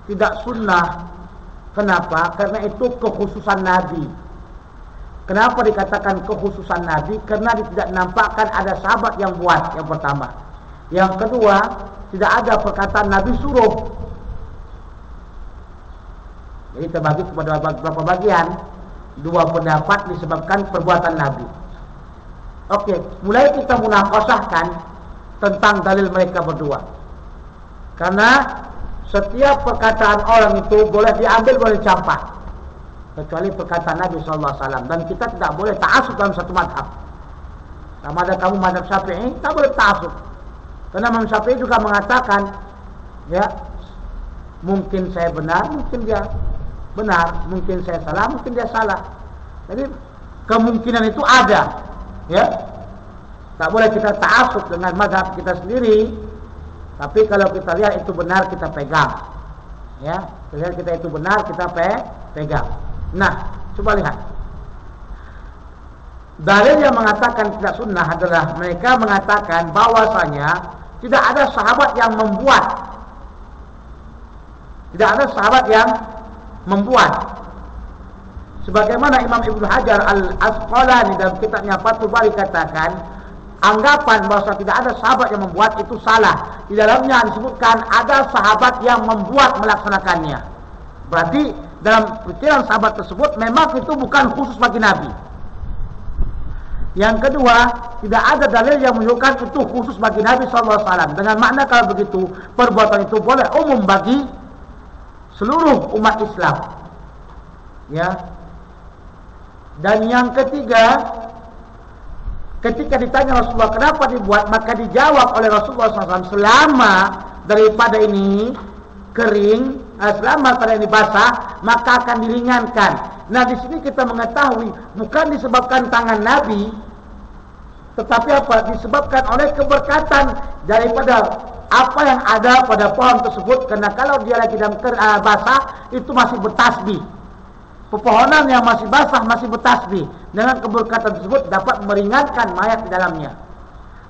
tidak sunnah. Kenapa? Karena itu kekhususan Nabi. Kenapa dikatakan kekhususan Nabi? Karena tidak nampakkan ada sahabat yang buat, yang pertama. Yang kedua, tidak ada perkataan Nabi suruh. Jadi terbagi kepada beberapa bagian. Dua pendapat disebabkan perbuatan Nabi. Oke, mulai kita munaqashahkan tentang dalil mereka berdua. Karena setiap perkataan orang itu boleh diambil, boleh dicampah, kecuali perkataan Nabi SAW. Dan kita tidak boleh ta'asub dalam satu madhab. Sama ada kamu madhab Syafi'i, tak boleh ta'asub. Karena Imam Syafi'i juga mengatakan, mungkin saya benar, mungkin dia benar, mungkin saya salah, mungkin dia salah. Jadi kemungkinan itu ada, Tak boleh kita ta'asub dengan mazhab kita sendiri. Tapi kalau kita lihat itu benar, kita pegang. Kita lihat itu benar, kita pegang. Nah, coba lihat. Dalil yang mengatakan tidak sunnah adalah mereka mengatakan bahwasanya tidak ada sahabat yang membuat. Tidak ada sahabat yang membuat. Sebagaimana Imam Ibnu Hajar Al-Asqalani dalam kitabnya Fathul Bari katakan, anggapan bahwa tidak ada sahabat yang membuat itu salah. Di dalamnya disebutkan ada sahabat yang membuat melaksanakannya. Berarti dalam pikiran sahabat tersebut memang itu bukan khusus bagi Nabi. Yang kedua, tidak ada dalil yang menunjukkan itu khusus bagi Nabi SAW. Dengan makna kalau begitu, perbuatan itu boleh umum bagi seluruh umat Islam. Dan yang ketiga, ketika ditanya Rasulullah kenapa dibuat, maka dijawab oleh Rasulullah SAW, selama daripada ini kering, selama pada ini basah, maka akan diringankan. Nah, di sini kita mengetahui bukan disebabkan tangan Nabi, tetapi apa? Disebabkan oleh keberkatan daripada apa yang ada pada pohon tersebut. Karena kalau dia lagi dalam basah, itu masih bertasbih. Pepohonan yang masih basah masih bertasbih. Dengan keberkatan tersebut dapat meringankan mayat di dalamnya.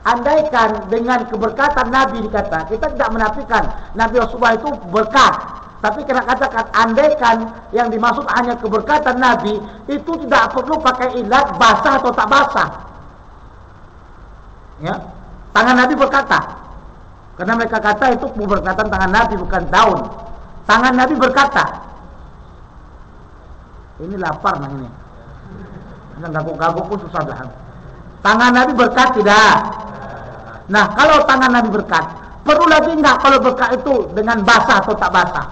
Andaikan dengan keberkatan Nabi dikata, kita tidak menafikan Nabi Rasulullah itu berkat. Tapi kena katakan, andaikan yang dimaksud hanya keberkatan Nabi, itu tidak perlu pakai ilat basah atau tak basah. Tangan Nabi berkata. Karena mereka kata itu keberkatan tangan Nabi, bukan daun. Tangan Nabi berkata. Ini lapar ini. Gaguk-gaguk pun susah dah. Tangan Nabi berkat tidak. Nah, kalau tangan Nabi berkat, perlu lagi enggak kalau berkat itu dengan basah atau tak basah?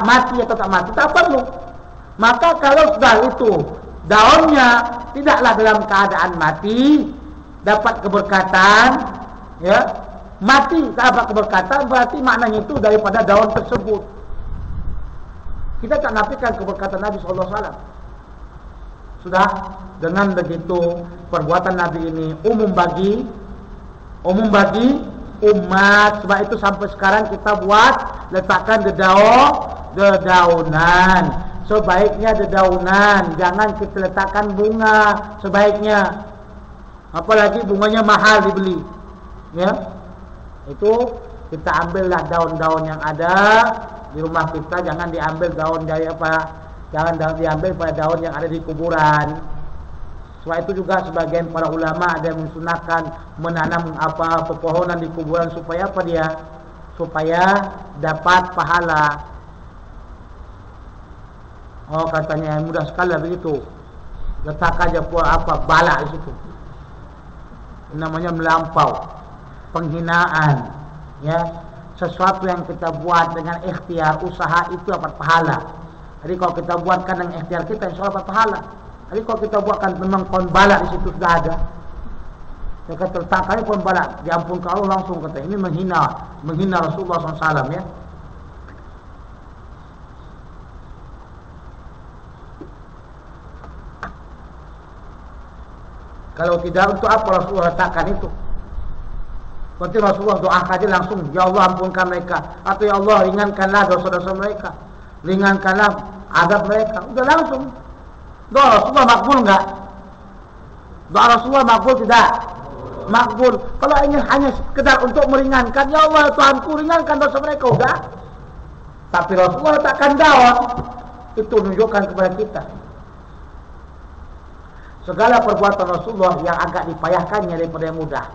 Mati atau tak mati? Tak perlu. Maka kalau sudah itu daunnya tidaklah dalam keadaan mati, dapat keberkatan, ya, mati tak dapat keberkatan, berarti maknanya itu daripada daun tersebut. Kita tak nafikan keberkatan Nabi SAW. Sudah, dengan begitu perbuatan Nabi ini umum bagi umat. Sebab itu sampai sekarang kita buat letakkan dedaunan. Sebaiknya dedaunan, jangan kita letakkan bunga sebaiknya. Apalagi bunganya mahal dibeli. Ya. Itu kita ambillah daun-daun yang ada di rumah kita, jangan diambil daun dari jangan diambil pada daun yang ada di kuburan. Sebab itu juga sebagian para ulama ada yang mensunahkan menanam pepohonan di kuburan supaya supaya dapat pahala. Oh, katanya mudah sekali begitu. Letak aja balak di situ. Namanya melampau, penghinaan, ya. Sesuatu yang kita buat dengan ikhtiar, usaha itu dapat pahala. Jadi kalau kita buatkan dengan ikhtiar kita, insya Allah dapat pahala. Jadi kalau kita buatkan memang pohon balak di situ sudah ada. Saya kata letakkannya pohon balak, diampunkan Allah langsung, kata ini menghina Rasulullah SAW, ya. Kalau tidak, untuk apa Rasulullah letakkan itu? Berarti Rasulullah doakan aja langsung, ya Allah ampunkan mereka, atau ya Allah ringankanlah dosa-dosa mereka, ringankanlah azab mereka. Udah langsung. Doa Rasulullah makbul enggak? Doa Rasulullah makbul tidak? Makbul. Kalau ini hanya sekedar untuk meringankan, ya Allah Tuhanku ringankan dosa mereka, udah. Tapi Rasulullah letakkan daun, itu menunjukkan kepada kita segala perbuatan Rasulullah yang agak dipayahkannya daripada yang mudah.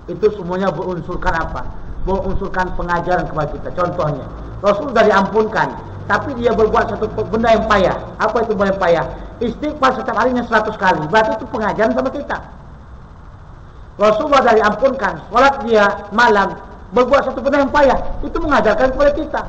Itu semuanya berunsurkan apa? Berunsurkan pengajaran kepada kita. Contohnya, Rasul sudah diampunkan, tapi dia berbuat satu benda yang payah. Apa itu benda yang payah? Istighfar setiap harinya 100 kali. Berarti itu pengajaran sama kita. Rasulullah sudah diampunkan, sholat dia malam, berbuat satu benda yang payah. Itu mengajarkan kepada kita.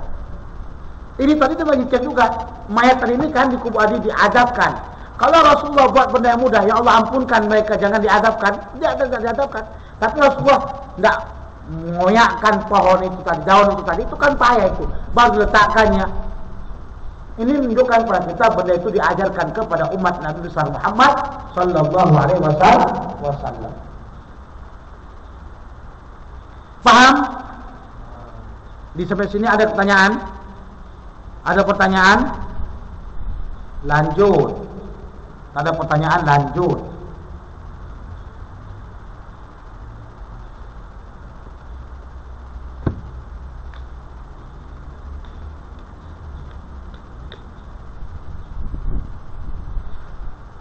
Ini tadi kita baca juga, mayat tadi ini kan di kubur Adi diadabkan. Kalau Rasulullah buat benda yang mudah, ya Allah ampunkan mereka, jangan diadabkan. Dia tidak diadabkan. Tapi Rasulullah tidak mengoyakkan pohon itu tadi, daun itu tadi, itu kan payah itu. Baru letakkannya. Ini menunjukkan kepada kita benda itu diajarkan kepada umat Nabi besar Muhammad sallallahu alaihi wasallam. Paham? Di sampai sini ada pertanyaan? Ada pertanyaan? Lanjut. Ada pertanyaan, lanjut.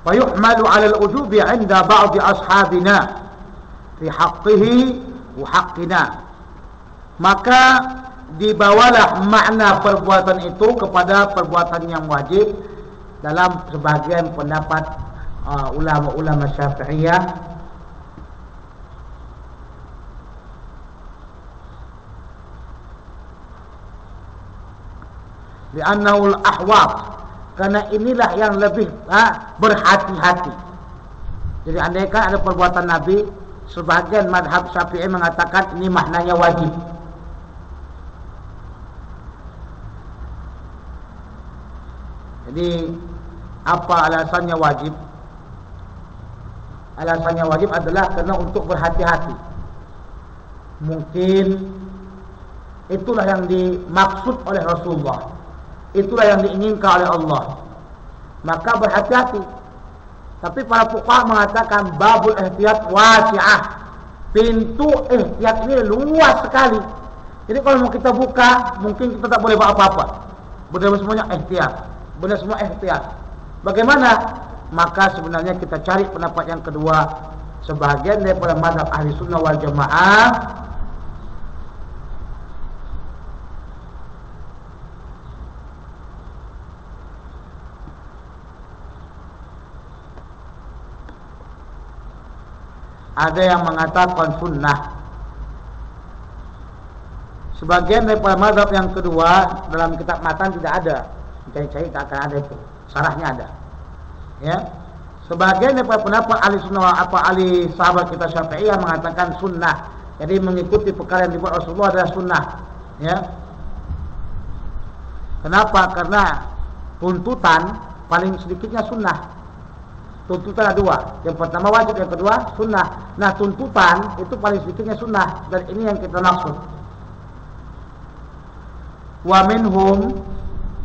فيحمل على الوجوب عند بعض أصحابنا في حقه وحقنا. Maka dibawalah makna perbuatan itu kepada perbuatan yang wajib dalam sebagian pendapat ulama-ulama Syafi'iyah. Li'annahu al-ahwat, karena inilah yang lebih berhati-hati. Jadi andaikan ada perbuatan Nabi, sebagian madhab Syafi'i mengatakan ini maknanya wajib. Jadi apa alasannya wajib? Alasannya wajib adalah karena untuk berhati-hati. Mungkin itulah yang dimaksud oleh Rasulullah, itulah yang diinginkan oleh Allah. Maka berhati-hati. Tapi para fuqaha mengatakan babul ihtiyat wasi'ah. Pintu ihtiyat ini luas sekali. Jadi kalau mau kita buka, mungkin kita tak boleh buat apa-apa. Benda semuanya ihtiyat. Benda semua ihtiyat. Bagaimana? Maka sebenarnya kita cari pendapat yang kedua. Sebahagian daripada mazhab ahli sunnah wal jamaah ada yang mengatakan sunnah. Sebagian daripada mazhab yang kedua dalam kitab matan tidak ada. Cari-cari tak akan ada itu. Sarahnya ada. Ya. Sebagian daripada pendapat ahli sunnah ahli sahabat kita Syafi'iyah mengatakan sunnah. Jadi mengikuti perkara yang dibuat Rasulullah adalah sunnah. Ya. Kenapa? Karena tuntutan paling sedikitnya sunnah. Tuntutan ada dua. Yang pertama wajib, yang kedua sunnah. Nah, tuntutan itu paling sedikitnya sunnah. Dan ini yang kita maksud. Wa minhum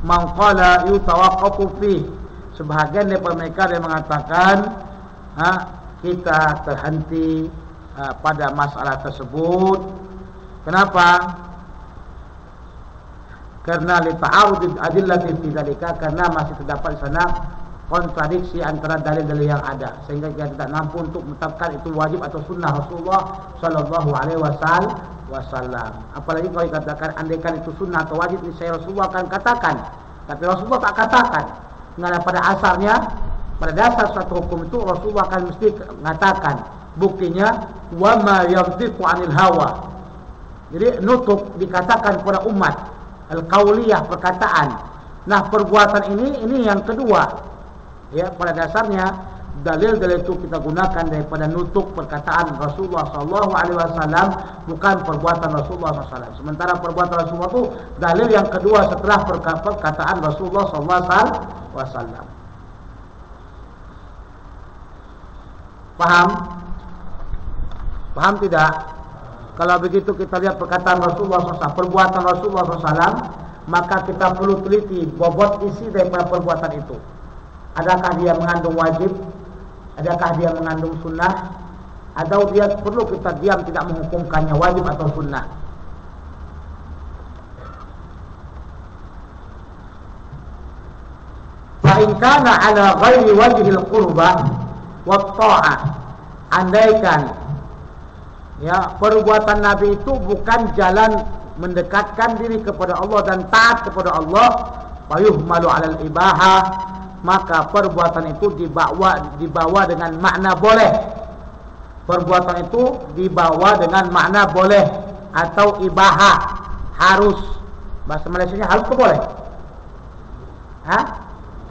man qala yutawaqqafu fi. Sebahagian daripada mereka yang mengatakan kita terhenti pada masalah tersebut. Kenapa? Karena li ta'arud adillati fi dzalika, karena masih terdapat di sana kontradiksi antara dalil-dalil yang ada, sehingga kita tidak mampu untuk menetapkan itu wajib atau sunnah Rasulullah sallallahu alaihi wasallam. Apalagi kalau dikatakan andaikan itu sunnah atau wajib, saya Rasulullah akan katakan. Tapi Rasulullah tak katakan. Karena pada asalnya, pada dasar suatu hukum itu Rasulullah akan mesti mengatakan. Buktinya wa ma yantiqu 'anil hawa. Jadi nutuk dikatakan kepada umat al-qauliyah, perkataan. Nah, perbuatan ini yang kedua. Ya, pada dasarnya dalil-dalil itu kita gunakan daripada nutuk perkataan Rasulullah SAW, bukan perbuatan Rasulullah SAW. Sementara perbuatan Rasulullah itu dalil yang kedua setelah perkataan Rasulullah SAW. Paham? Paham tidak? Kalau begitu kita lihat perkataan Rasulullah SAW, perbuatan Rasulullah SAW, maka kita perlu teliti bobot isi daripada perbuatan itu. Adakah dia mengandung wajib? Adakah dia mengandung sunnah? Atau dia perlu kita diam tidak menghukumkannya wajib atau sunnah? Fa in kana ala ghairi wajhil qurbah wa ta'ah. Andaikan ya perbuatan Nabi itu bukan jalan mendekatkan diri kepada Allah dan taat kepada Allah, fayuhmalu 'alal ibahah, maka perbuatan itu dibawa dengan makna boleh. Perbuatan itu dibawa dengan makna boleh atau ibahah, harus. Bahasa Malaysianya harus ke boleh?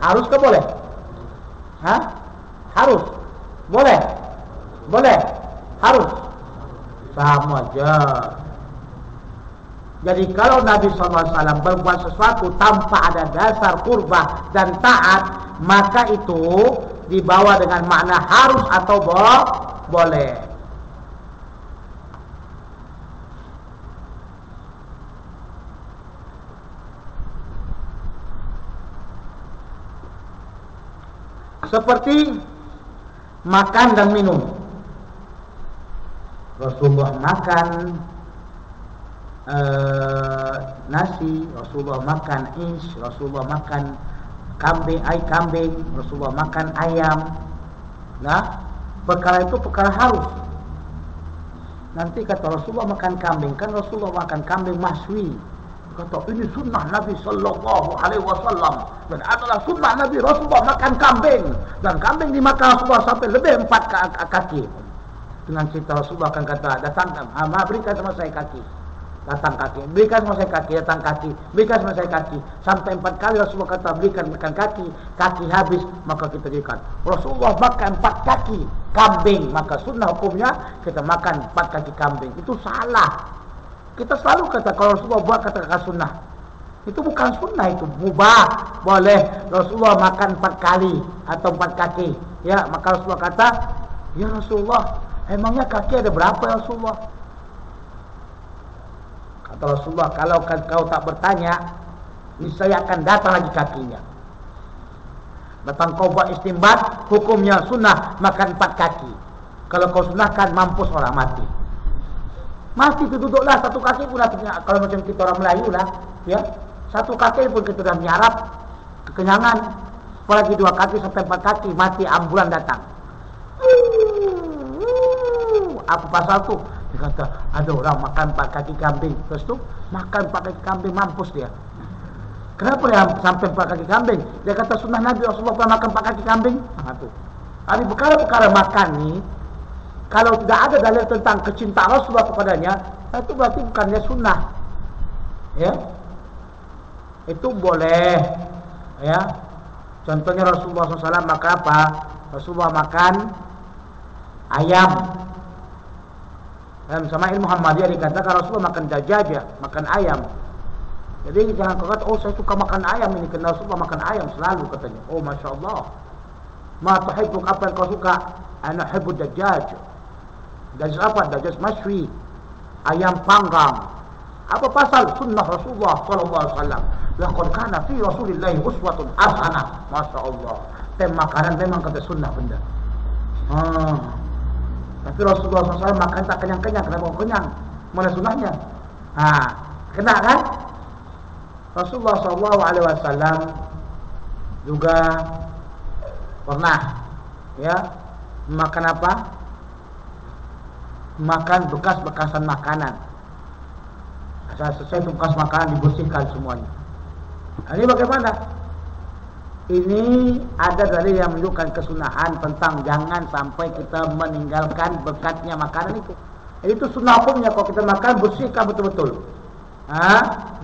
Harus ke boleh? Harus. Boleh. Boleh. Harus. Sama aja. Jadi kalau Nabi SAW berbuat sesuatu tanpa ada dasar qurbah dan taat, maka itu dibawa dengan makna harus atau boleh. Seperti makan dan minum. Rasulullah makan nasi, Rasulullah makan Rasulullah makan kambing, Rasulullah makan ayam. Nah, perkara itu perkara harus. Nanti kata Rasulullah makan kambing, kan Rasulullah makan kambing mahswi. Kata ini sunnah Nabi sallallahu alaihi wasallam, dan adalah sunnah Nabi Rasulullah makan kambing, dan kambing dimakan Rasulullah sampai lebih 4 kaki. Dengan cerita Rasulullah akan kata, datang, berikan sama saya kaki. Datang kaki, berikan sama saya kaki, datang kaki, berikan sama saya kaki. Sampai 4 kali Rasulullah kata berikan kaki, kaki habis, maka kita berikan. Rasulullah makan 4 kaki kambing, maka sunnah hukumnya kita makan 4 kaki kambing. Itu salah. Kita selalu kata kalau Rasulullah buat kata sunnah. Itu bukan sunnah, itu mubah, boleh. Rasulullah makan 4 kali atau 4 kaki. Ya, maka Rasulullah kata, ya Rasulullah, emangnya kaki ada berapa ya Rasulullah? Kata Rasulullah, kalau kau tak bertanya, niscaya akan datang lagi kakinya. Datang kau buat istimbat, hukumnya sunnah makan 4 kaki. Kalau kau sunnahkan, mampus orang mati. Mati itu duduklah, 1 kaki pun kalau macam kita orang Melayu lah, ya, 1 kaki pun kita dah menyarap kekenyangan. Apalagi 2 kaki sampai 4 kaki, mati, ambulan datang. Apa pasal tu? Dia kata, ada orang makan 4 kaki kambing. Terus tu, makan 4 kaki kambing, mampus dia. Kenapa dia sampai 4 kaki kambing? Dia kata sunnah Nabi Rasulullah pernah makan 4 kaki kambing. Tu. Hari perkara-perkara makan ni, kalau tidak ada dalil tentang kecintaan Rasulullah kepadanya, itu berarti bukannya sunnah. Ya, itu boleh. Ya, contohnya Rasulullah SAW makan apa? Rasulullah makan ayam. Dalam Syama'il Muhammadiyah dikatakan Rasulullah makan dajaja, makan ayam. Jadi jangan kau kata, oh saya suka makan ayam ini, karena Rasulullah makan ayam selalu katanya. Oh Masya Allah. Ma tuhibbuk, apa yang kau suka? Ana hibbu dajjaj. Dajjaj apa? Dajjaj masywi, ayam panggang. Apa pasal? Sunnah Rasulullah SAW. Laqad kana fi Rasulillahi uswatun hasanah. Masya Allah. Makanan memang kata sunnah benda. Tapi Rasulullah SAW makan tak kenyang-kenyang. Kenapa kenyang? Mana sunnahnya? Kena kan? Rasulullah SAW juga pernah ya makan apa? Makan bekas-bekasan makanan. Asal selesai bekas makanan dibersihkan semuanya. Ini bagaimana? Ini ada dalil yang menunjukkan kesunahan tentang jangan sampai kita meninggalkan bekasnya makanan itu. Itu sunnah hukumnya, kalau kita makan bersihkan betul-betul.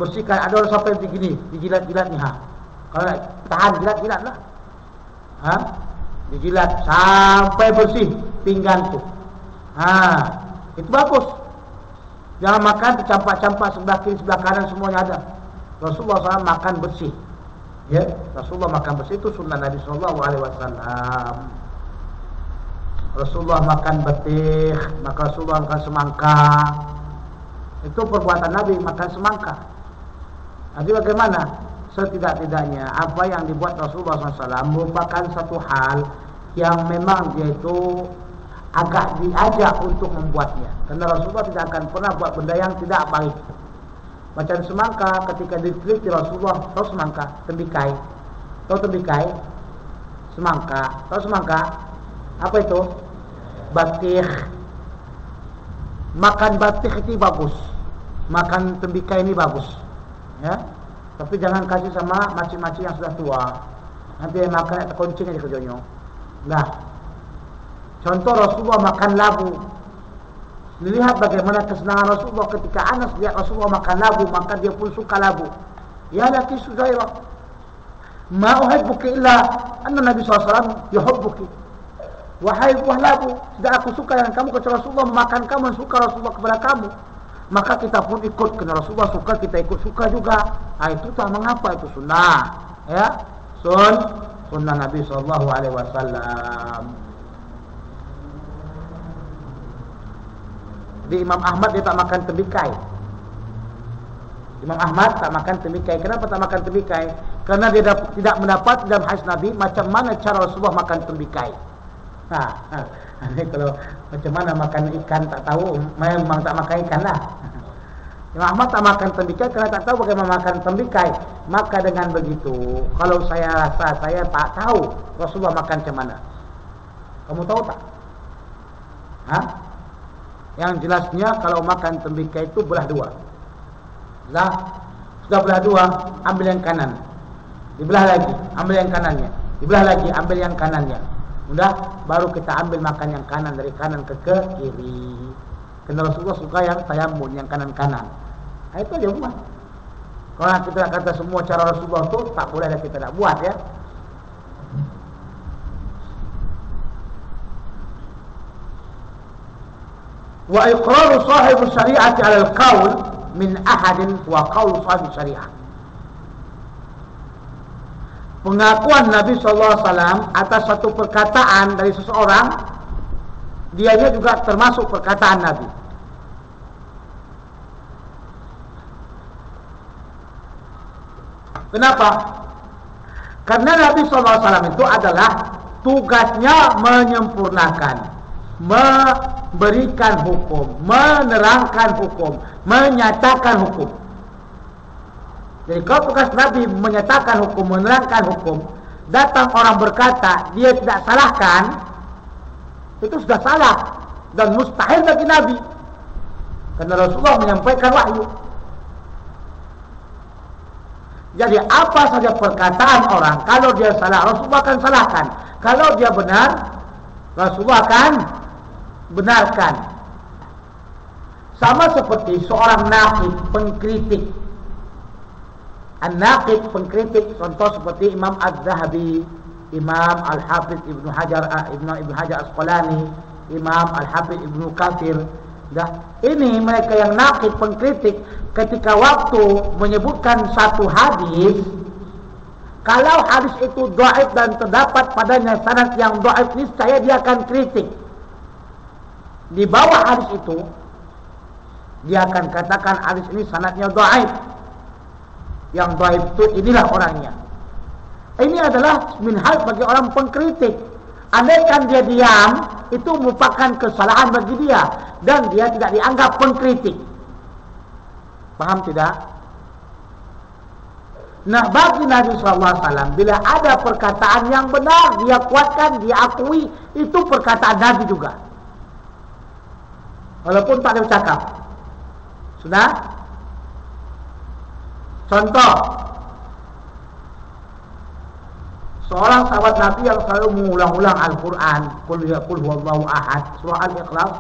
Bersihkan. Ada orang sampai begini, dijilat-jilat nih. Kalau tahan jilat-jilat lah. Dijilat sampai bersih pinggan tu. Itu bagus. Jangan makan campak-campak sebelah kiri sebelah kanan semuanya ada. Rasulullah SAW makan bersih. Ya, Rasulullah makan bersih itu sunnah Nabi SAW. Rasulullah makan betih, maka Rasulullah makan semangka. Itu perbuatan Nabi makan semangka. Jadi bagaimana? Setidak-tidaknya apa yang dibuat Rasulullah SAW merupakan satu hal yang memang dia itu agak diajak untuk membuatnya. Karena Rasulullah tidak akan pernah buat benda yang tidak baik. Macam semangka ketika diteliti Rasulullah, tahu semangka, tembikai. Tahu tembikai? Semangka. Tahu semangka? Apa itu? Batik. Makan batik itu bagus. Makan tembikai ini bagus. Ya. Tapi jangan kasih sama macam-macam yang sudah tua. Nanti yang makan ada kuncing aja kerjanya. Nah. Contoh Rasulullah makan labu. Lihat bagaimana kesenangan Rasulullah ketika Anas lihat Rasulullah makan labu, maka dia pun suka labu. Ya laki Suzairah, ma uhibbuki illa anna Nabi SAW yuhibbuki. Wahai buah labu, tidak aku suka yang kamu kecuali Rasulullah memakan kamu, suka Rasulullah kepada kamu. Maka kita pun ikut, karena Rasulullah suka, kita ikut suka juga. Itu tak mengapa, itu sunnah. Ya, sunnah Nabi SAW. Di Imam Ahmad dia tak makan tembikai. Imam Ahmad tak makan tembikai. Kenapa tak makan tembikai? Karena dia tidak mendapat dalam hadis Nabi macam mana cara Rasulullah makan tembikai. Kalau macam mana makan ikan tak tahu, memang tak makan ikan lah. Imam Ahmad tak makan tembikai kerana tak tahu bagaimana makan tembikai. Maka dengan begitu, kalau saya rasa saya tak tahu Rasulullah makan macam mana. Kamu tahu tak? Yang jelasnya kalau makan tembikai itu belah dua. Sudah belah dua, ambil yang kanan. Dibelah lagi, ambil yang kanannya. Dibelah lagi, ambil yang kanannya. Sudah, baru kita ambil makan yang kanan dari kanan ke kiri. Karena Rasulullah suka yang tayamun, yang kanan-kanan. Itu aja buat. Kalau kita kata semua cara Rasulullah itu tak boleh kita nak buat ya. Wa iqraru sahibu syari'ati 'ala al-qaul min ahadin wa qaul sahibu syari'ah. Pengakuan Nabi SAW atas satu perkataan dari seseorang, dianya juga termasuk perkataan Nabi. Kenapa? Karena Nabi SAW itu adalah tugasnya menyempurnakan, memberikan hukum, menerangkan hukum, menyatakan hukum. Jadi kalau tugas Nabi menyatakan hukum, menerangkan hukum, datang orang berkata dia tidak salahkan, itu sudah salah dan mustahil bagi Nabi. Karena Rasulullah menyampaikan wahyu. Jadi apa saja perkataan orang, kalau dia salah, Rasulullah akan salahkan. Kalau dia benar, Rasulullah akan benarkan. Sama seperti seorang naqid, pengkritik. An-naqid, pengkritik, contoh seperti Imam Az-Zahabi, Imam Al-Hafidh Ibnu Hajar Asqalani, Imam Al-Hafidh Ibnu Katsir. Ini mereka yang naqid, pengkritik, ketika waktu menyebutkan satu hadis, kalau hadis itu dhaif dan terdapat padanya sanad yang dhaif, niscaya dia akan kritik. Di bawah hadis itu dia akan katakan hadis ini sanadnya dhaif. Yang dhaif itu inilah orangnya. Ini adalah minhaj bagi orang pengkritik. Andaikan dia diam, itu merupakan kesalahan bagi dia dan dia tidak dianggap pengkritik. Paham tidak? Nah, bagi Nabi SAW, bila ada perkataan yang benar, dia kuatkan, dia akui, itu perkataan Nabi juga, walaupun tak ada bercakap. Sudah? Contoh, seorang sahabat Nabi yang selalu mengulang-ulang Al-Quran, Qul huwallahu ahad, surah Al-Ikhlas,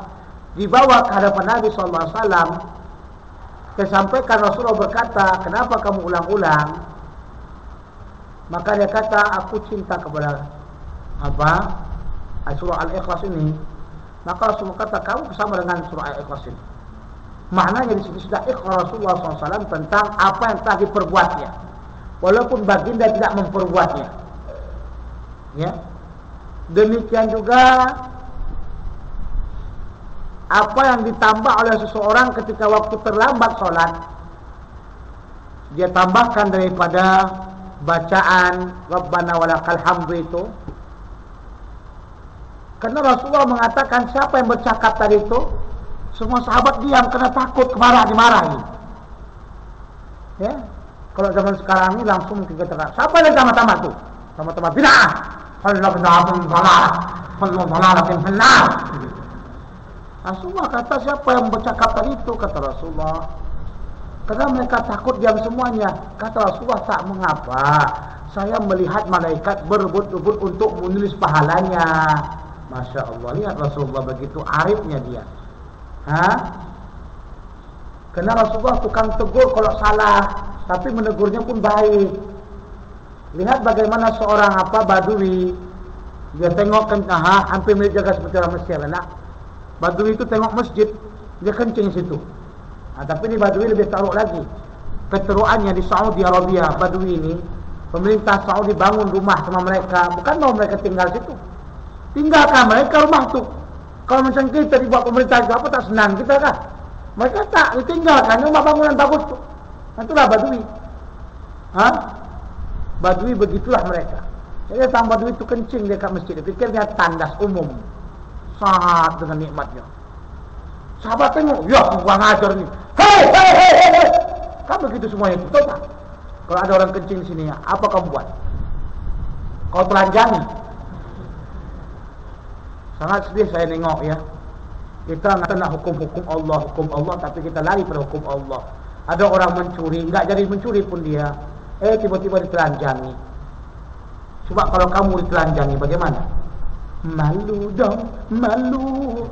dibawa ke hadapan Nabi SAW. Disampaikan Rasulullah berkata, kenapa kamu ulang-ulang? Maka dia kata, aku cinta kepada surah Al-Ikhlas ini. Maka Rasulullah kata, kamu bersama dengan surah Al-Ikhlas ini. Maknanya di sini sudah ikhrar Rasulullah SAW tentang apa yang telah diperbuatnya, walaupun baginda tidak memperbuatnya. Ya. Demikian juga apa yang ditambah oleh seseorang ketika waktu terlambat sholat, dia tambahkan daripada bacaan Rabbana walakal hamdu itu. Karena Rasulullah mengatakan siapa yang bercakap tadi itu, semua sahabat diam karena takut dimarahi. Ya. Kalau zaman sekarang ini langsung kita katakan, siapa yang tamat-tamat tu? Tamat-tamat bid'ah. Rasulullah kata siapa yang bercakap tadi itu, kata Rasulullah. Karena mereka takut diam semuanya. Kata Rasulullah, tak mengapa. Saya melihat malaikat berebut-rebut untuk menulis pahalanya. Masya Allah, lihat Rasulullah begitu arifnya dia. Karena Rasulullah tukang tegur kalau salah, tapi menegurnya pun baik. Lihat bagaimana seorang Badui, dia tengok hampir mirip jaga seperti orang Mesir. Badui itu tengok masjid, dia kencing situ. Tapi ini Badui lebih teruk lagi. Keteruannya di Saudi Arabia, Badui ini, pemerintah Saudi bangun rumah sama mereka, bukan mau mereka tinggal situ. Tinggalkan mereka rumah tu. Kalau macam kita dibuat pemerintah itu apa, tak senang kita kan? Mereka tak, ditinggalkan rumah bangunan bagus tu. Itulah Badui. Badui begitulah mereka. Jadi datang Badui itu kencing dia kat masjid. Dia fikir dia tandas umum. Sahat dengan nikmatnya. Sahabat tengok, ya kurang ajar ni. Hei. Kan begitu semuanya itu, tahu tak? Kalau ada orang kencing di sini, apa kamu buat? Kau telanjangi. Sangat sedih saya nengok ya. Kita nak hukum Allah, tapi kita lari pada hukum Allah. Ada orang mencuri, enggak jadi mencuri pun dia. Tiba-tiba ditelanjangi. Sebab kalau kamu ditelanjangi bagaimana? Malu dong, malu.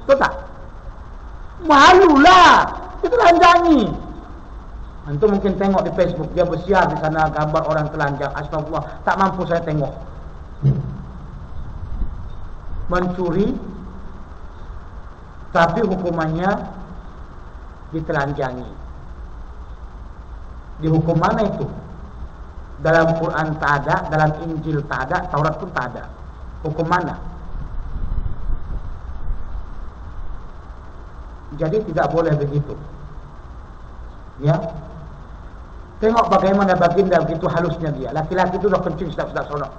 Tahu tak? Malulah, ditelanjangi. Antum mungkin tengok di Facebook, dia bersiar di sana gambar orang telanjang. Astagfirullah, tak mampu saya tengok. Mencuri, tapi hukumannya ditelanjangi. Dihukum mana itu? Dalam Quran tak ada, dalam Injil tak ada, Taurat pun tak ada. Hukum mana? Jadi tidak boleh begitu. Ya. Tengok bagaimana baginda begitu halusnya dia. Laki-laki itu dah kencing sedap-sedap sonok.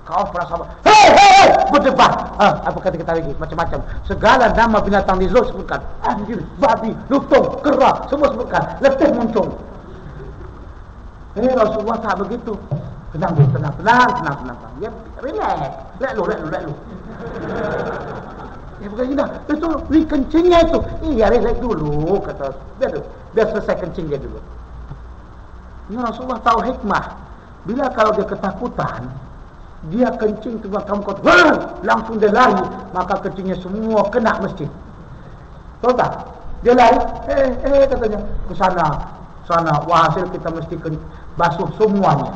Kau perasa hei, berdebat. Apa kata kita lagi? Macam-macam. Segala nama binatang di zoo sebutkan. Anjing, babi, lutung, kera, semua sebutkan. Letih muncung. Rasulullah tak begitu. Tenang. Ya, relax. Let lu. Ya bukan gini dah. Itu ni kencingnya itu. Iya, relax dulu kata. Biar selesai kencing dia dulu. Ini Rasulullah tahu hikmah. Bila kalau dia ketakutan, dia kencing tengah kamu kau langsung dia lari, maka kencingnya semua kena masjid. Tahu tak? Dia lari, katanya ke sana. Wah, hasil kita mesti basuh semuanya.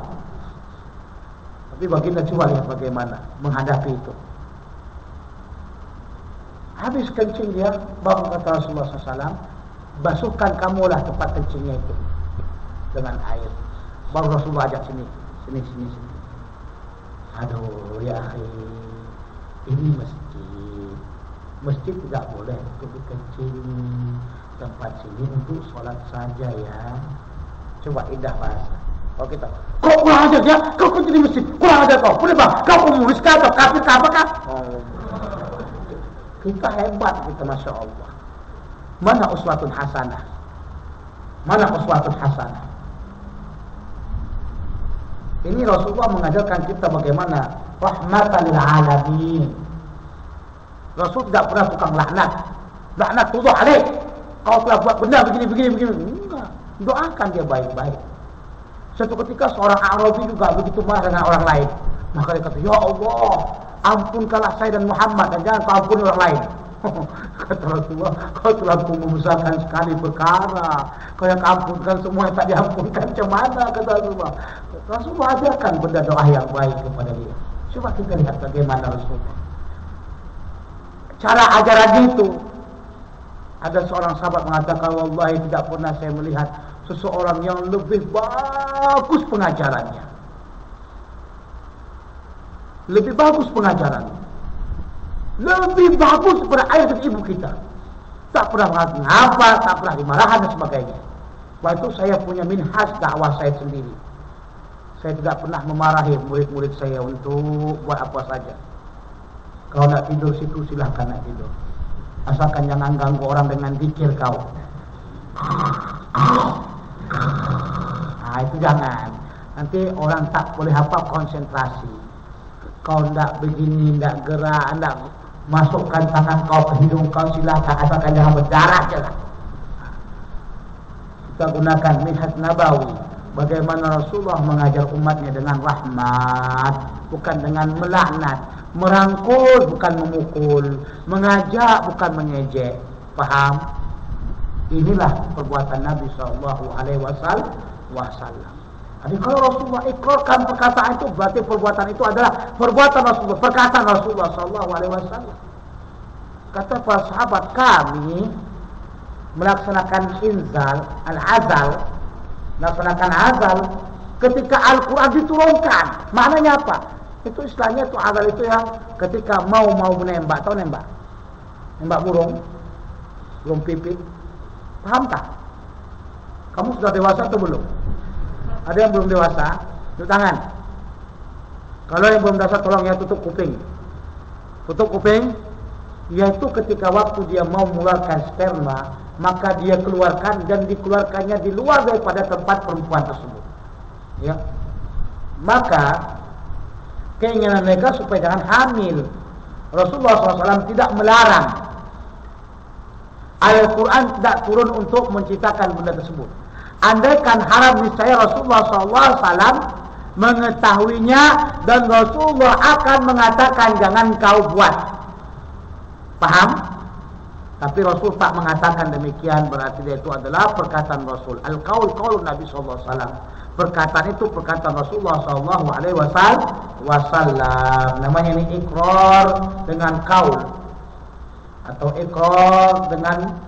Tapi baginda coba lihat bagaimana menghadapi itu. Habis kencing dia, baru kata Rasulullah SAW, basuhkan kamulah tempat kencingnya itu dengan air. Baru Rasulullah ajak sini. Aduh ya akhi, ini masjid tidak boleh untuk kencing, tempat sini untuk sholat saja ya. Coba indah bahasa. Kalau kita, kau kurang ajar ya, kau kencing di masjid, kurang ajar kau. Boleh bang, kau komunis kah atau kafir kah apakah? Kita hebat kita, masya Allah. Mana uswatun hasanah? Ini Rasulullah mengajarkan kita bagaimana rahmatan lil alamin. Rasul tidak pernah tukang laknat tuduh alaik. Kau telah buat benda begini. Enggak, doakan dia baik-baik. Suatu ketika seorang Arabi juga begitu marah dengan orang lain. Maka dia kata, ya Allah, ampunkanlah saya dan Muhammad, dan jangan kau ampuni orang lain. Kata Rasulullah, kau telah membesarkan sekali perkara. Kau yang ampunkan semua yang tak diampunkan, macam mana? Kata Rasulullah. Rasulullah ajarkan benda doa yang baik kepada dia. Coba kita lihat bagaimana Rasulullah. Cara ajaran itu. Ada seorang sahabat mengatakan, wallahi tidak pernah saya melihat seseorang yang lebih bagus pengajarannya. Lebih bagus daripada ayah dan ibu kita. Tak pernah mengapa, tak pernah dimarahan dan sebagainya. Waktu itu saya punya minhaj dakwah saya sendiri. Saya tidak pernah memarahi murid-murid saya untuk buat apa saja. Kalau nak tidur situ silahkan nak tidur. Asalkan jangan ganggu orang dengan zikir kau. Itu jangan. Nanti orang tak boleh apa konsentrasi. Kau tidak begini, tidak gerak, tidak masukkan tangan kau ke hidung kau, silahkan. Asalkan jangan berdarah je lah. Kita gunakan minhaj nabawi. Bagaimana Rasulullah mengajar umatnya dengan rahmat, bukan dengan melaknat, merangkul bukan memukul, mengajak bukan mengejek. Faham? Inilah perbuatan Nabi SAW. Jadi kalau Rasulullah ikrarkan perkataan itu, berarti perbuatan itu adalah perbuatan Rasulullah, perkataan Rasulullah SAW. Kata para sahabat, kami melaksanakan melaksanakan azal ketika Al-Quran diturunkan. Maknanya apa? Itu istilahnya itu azal itu yang ketika mau menembak. Tahu nembak? Nembak burung pipit. Paham tak? Kamu sudah dewasa atau belum? Ada yang belum dewasa? Tutup tangan. Kalau yang belum dewasa tolong ya tutup kuping. Tutup kuping. Yaitu ketika waktu dia mau mengeluarkan sperma, maka dia keluarkan dan dikeluarkannya di luar daripada tempat perempuan tersebut. Ya. Maka keinginan mereka supaya jangan hamil. Rasulullah SAW tidak melarang. Al-Quran tidak turun untuk menceritakan benda tersebut. Andaikan haram, niscaya Rasulullah SAW mengetahuinya dan Rasulullah akan mengatakan jangan kau buat. Paham? Tapi Rasul tak mengatakan demikian, berarti itu adalah perkataan Rasul. Al-qaul qaulun Nabi sallallahu alaihi wasallam. Perkataan itu perkataan Rasulullah sallallahu alaihi wasallam. Namanya ini ikrar dengan qaul atau ikrar dengan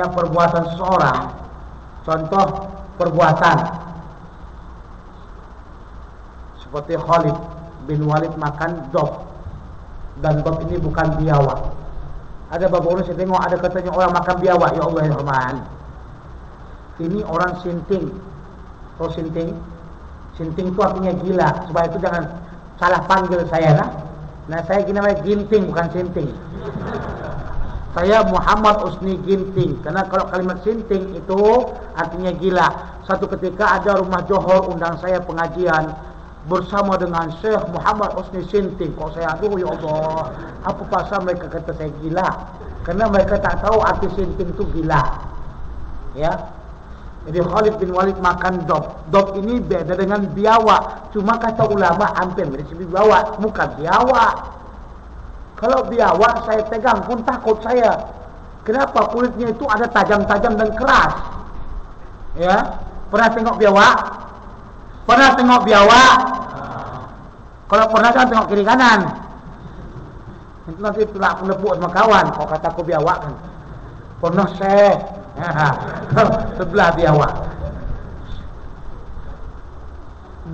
perbuatan seseorang. Contoh perbuatan seperti Khalid bin Walid makan dob, dan dob ini bukan biawak. Ada beberapa orang saya tengok ada katanya orang makan biawak. Ya Allah ya Rahman, ini orang sinting. Tahu sinting? Sinting itu artinya gila. Sebab itu jangan salah panggil saya lah. Nah saya gini namanya ginting, bukan sinting. Saya Muhammad Usni Ginting. Karena kalau kalimat sinting itu artinya gila. Satu ketika ada rumah Johor undang saya pengajian bersama dengan Syekh Muhammad Usni Sinting. Kok saya aduh ya Allah, apa pasal mereka kata saya gila? Karena mereka tak tahu arti sinting itu gila. Ya. Jadi Khalid bin Walid makan dop. Dop ini beda dengan biawak. Cuma kata ulama hampir mirip biawak, bukan biawak. Kalau biawak saya pegang pun takut saya. Kenapa? Kulitnya itu ada tajam-tajam dan keras. Ya, pernah tengok biawak? Pernah tengok biawak? Kalau pernah jangan tengok kiri kanan. Nanti tulak aku lepuk sama kawan. Kau kata aku biawak kan? Pernah saya. Sebelah biawak.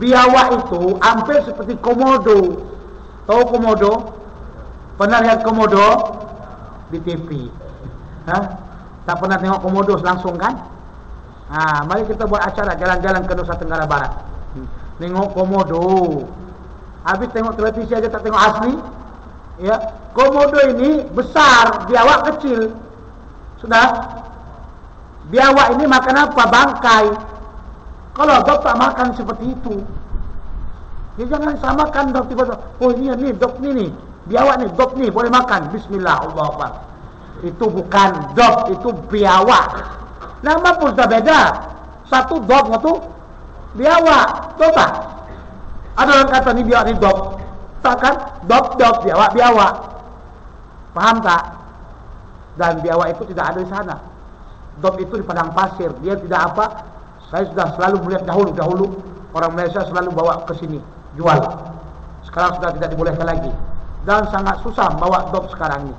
Biawak itu hampir seperti komodo. Tahu komodo? Pernah lihat komodo? Di TV. Tak pernah tengok komodo langsung kan? Mari kita buat acara jalan-jalan ke Nusa Tenggara Barat. Tengok komodo. Habis tengok televisi aja tak tengok asli. Ya, komodo ini besar, biawak kecil. Sudah. Biawak ini makan apa? Bangkai. Kalau dok tak makan seperti itu. Ya jangan samakan dok tiba-tiba. Oh ini nih dok nih. Biawak nih, dok nih boleh makan. Bismillah, Allahu Akbar. Itu bukan dok, itu biawak. Nama pun sudah beda. Satu dok, satu biawak. Tahu tak? Ada orang kata ni biawak ni dok. Tak kan? Dok, biawak. Paham tak? Dan biawak itu tidak ada di sana. Dok itu di padang pasir. Dia tidak apa. Saya sudah selalu melihat dahulu orang Malaysia selalu bawa ke sini jual. Sekarang sudah tidak dibolehkan lagi. Dan sangat susah bawa dok sekarang ini.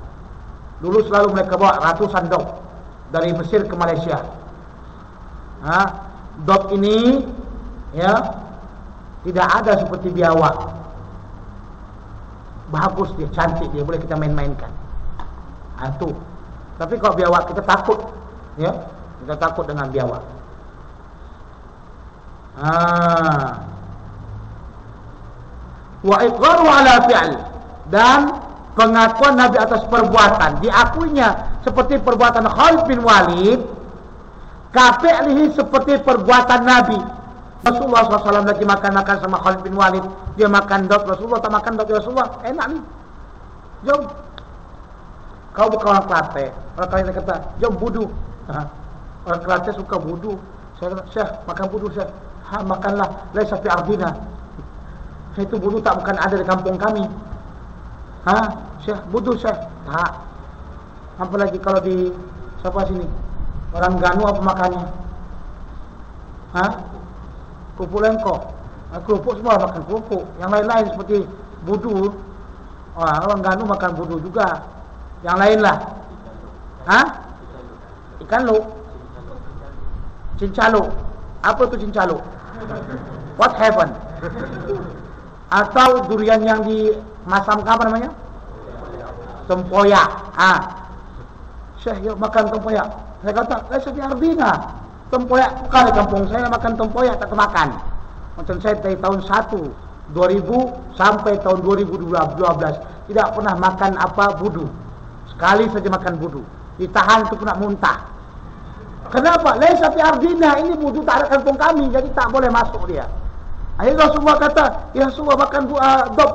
Dulu selalu mereka bawa ratusan dok dari Mesir ke Malaysia. Dok ini ya tidak ada seperti biawak. Bagus dia, cantik dia, boleh kita main-mainkan. Itu. Tapi kalau biawak kita takut, ya, kita takut dengan biawak. Wa iqraru ala fi'l, dan pengakuan Nabi atas perbuatan, diakuinya seperti perbuatan Khalid bin Walid, kafi'lihi seperti perbuatan Nabi. Rasulullah SAW lagi makan-makan sama Khalid bin Walid, dia makan dok, Rasulullah tak makan dok. Rasulullah enak nih, jom kau bukan orang Kelantan. Orang Kelantan kata jom budu. Orang Kelantan suka budu. Saya kata Syekh makan budu Syekh. Makanlah, laisa fi ardina. Itu budu tak bukan ada di kampung kami. Syekh budu Syekh. Tak. Apa lagi kalau di siapa sini? Orang Ganu apa makannya? Kerupuk lengkok. Kerupuk semua makan kerupuk. Yang lain-lain seperti budu. Orang Ganu makan budu juga. Yang lain lah. Ikan lu. Cincalo. Apa itu cincalo? What happened? Atau durian yang dimasam apa namanya? Tempoyak. Syekh yuk makan tempoyak. Saya kata, saya di Ardina. Tempoyak bukan di kampung saya makan tempoyak tak kemakan. Macam saya dari tahun 2000 sampai tahun 2012 tidak pernah makan apa budu. Sekali saja makan budu. Ditahan itu nak muntah. Kenapa? Laisa fi ardina, ini budu tak ada kampung kami, jadi tak boleh masuk dia. Akhirnya Rasulullah kata, ya Rasulullah makan dop.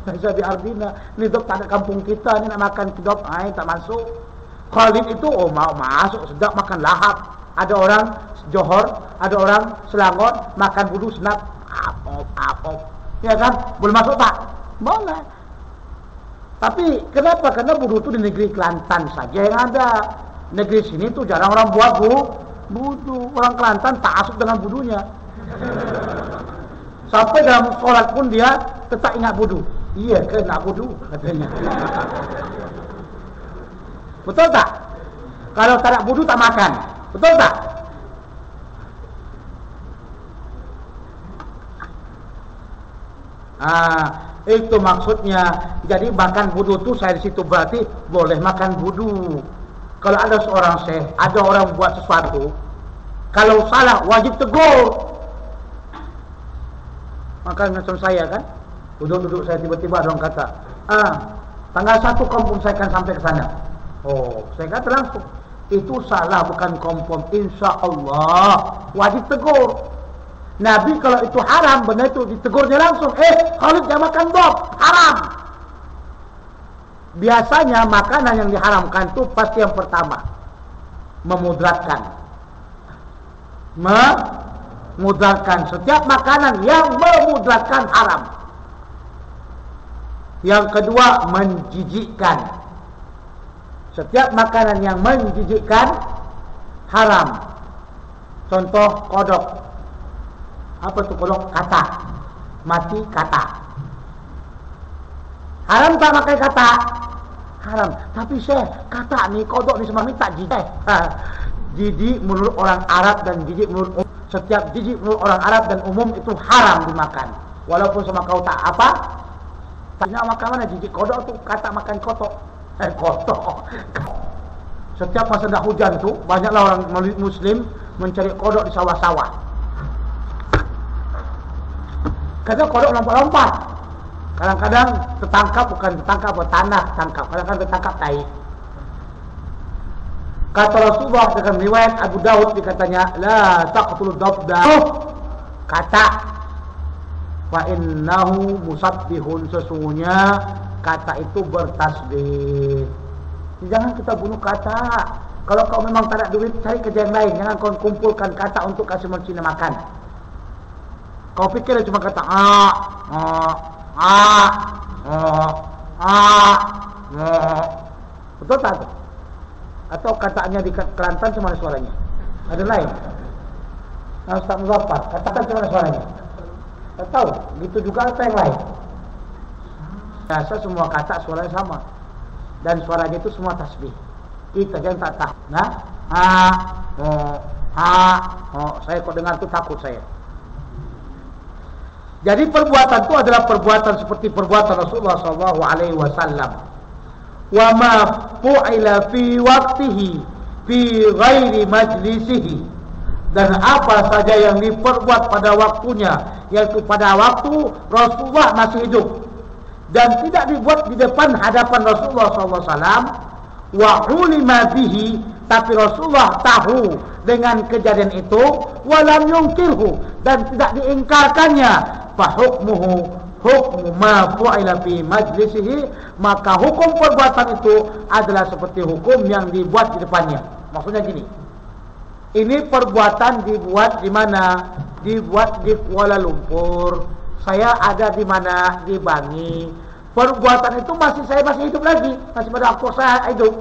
Laisa fi ardina, ini dop tak ada kampung kita, ni nak makan dop, tak masuk. Khalid itu mau masuk, sedap makan lahap. Ada orang Johor, ada orang Selangor makan budu senap, apop. Ya kan? Boleh masuk tak? Boleh. Tapi kenapa? Karena budu itu di negeri Kelantan saja yang ada. Negeri sini tuh jarang orang buat budu. Orang Kelantan tak asuk dengan budunya. Sampai dalam sholat pun dia tetap ingat budu. Iya ke nak budu katanya. Betul tak? Kalau tak nak budu tak makan. Betul tak? Itu maksudnya. Jadi makan budu tu saya di situ berarti boleh makan budu. Kalau ada seorang syekh, ada orang buat sesuatu, kalau salah wajib tegur. Maka macam saya kan, duduk-duduk saya tiba-tiba ada orang kata, tanggal 1 kampung saya akan sampai ke sana. Saya kata langsung, itu salah bukan confirm. Insya Allah wajib tegur. Nabi kalau itu haram, benar itu ditegurnya langsung. Khalid jangan makan dop, haram. Biasanya makanan yang diharamkan itu pasti yang pertama memudaratkan. memudaratkan. Setiap makanan yang memudaratkan haram. Yang kedua, menjijikkan. Setiap makanan yang menjijikkan haram. Contoh kodok. Apa itu kodok? Kata. Mati kata. Haram tak makan kata? Haram. Tapi kata ni, kodok ni semua ni tak jijik. Jijik menurut orang Arab dan jijik menurut umum. Setiap jijik menurut orang Arab dan umum itu haram dimakan. Walaupun sama kau tak apa. Tak nak makan mana jijik kodok tu, kata makan kotok. Kotok. Setiap masa dah hujan tu, banyaklah orang Muslim mencari kodok di sawah-sawah. Kadang kodok lompat-lompat. Kadang-kadang tertangkap, bukan tertangkap, tanah tangkap. Kadang-kadang tertangkap tai. Kata Rasulullah dengan riwayat Abu Daud, dikatanya, la taqtulu dabda. Kata, fa innahu musabbihun, sesungguhnya kata itu bertasbih. Jangan kita bunuh kata. Kalau kau memang tak ada duit, cari kerja yang lain. Jangan kau kumpulkan kata untuk kasih manusia makan. Kau fikir cuma kata betul tak? Atau katanya di Kelantan cuma ada suaranya? Ada lain? Ustaz Muzaffar, katakan cuma ada suaranya? Tak tahu. Gitu juga ada yang lain. Biasa semua kata suaranya sama. Dan suaranya itu semua tasbih. Kita jangan tak tahu. Nah, saya kok dengar tu takut saya. Jadi perbuatan itu adalah perbuatan seperti perbuatan Rasulullah SAW. Wa ma fu'ila fi waqtihi fi ghairi majlisihi, dan apa saja yang diperbuat pada waktunya, yaitu pada waktu Rasulullah masih hidup dan tidak dibuat di depan hadapan Rasulullah SAW. Wa ulima bihi, tapi Rasulullah tahu dengan kejadian itu, walam yungkirhu, dan tidak diingkarkannya. Fa hukmuhu hukmu ma fu'ila fi majlisihi, maka hukum perbuatan itu adalah seperti hukum yang dibuat di depannya. Maksudnya gini, ini perbuatan dibuat di mana? Dibuat di Kuala Lumpur. Saya ada di mana? Di Bangi. Perbuatan itu saya masih hidup lagi, masih pada waktu saya hidup.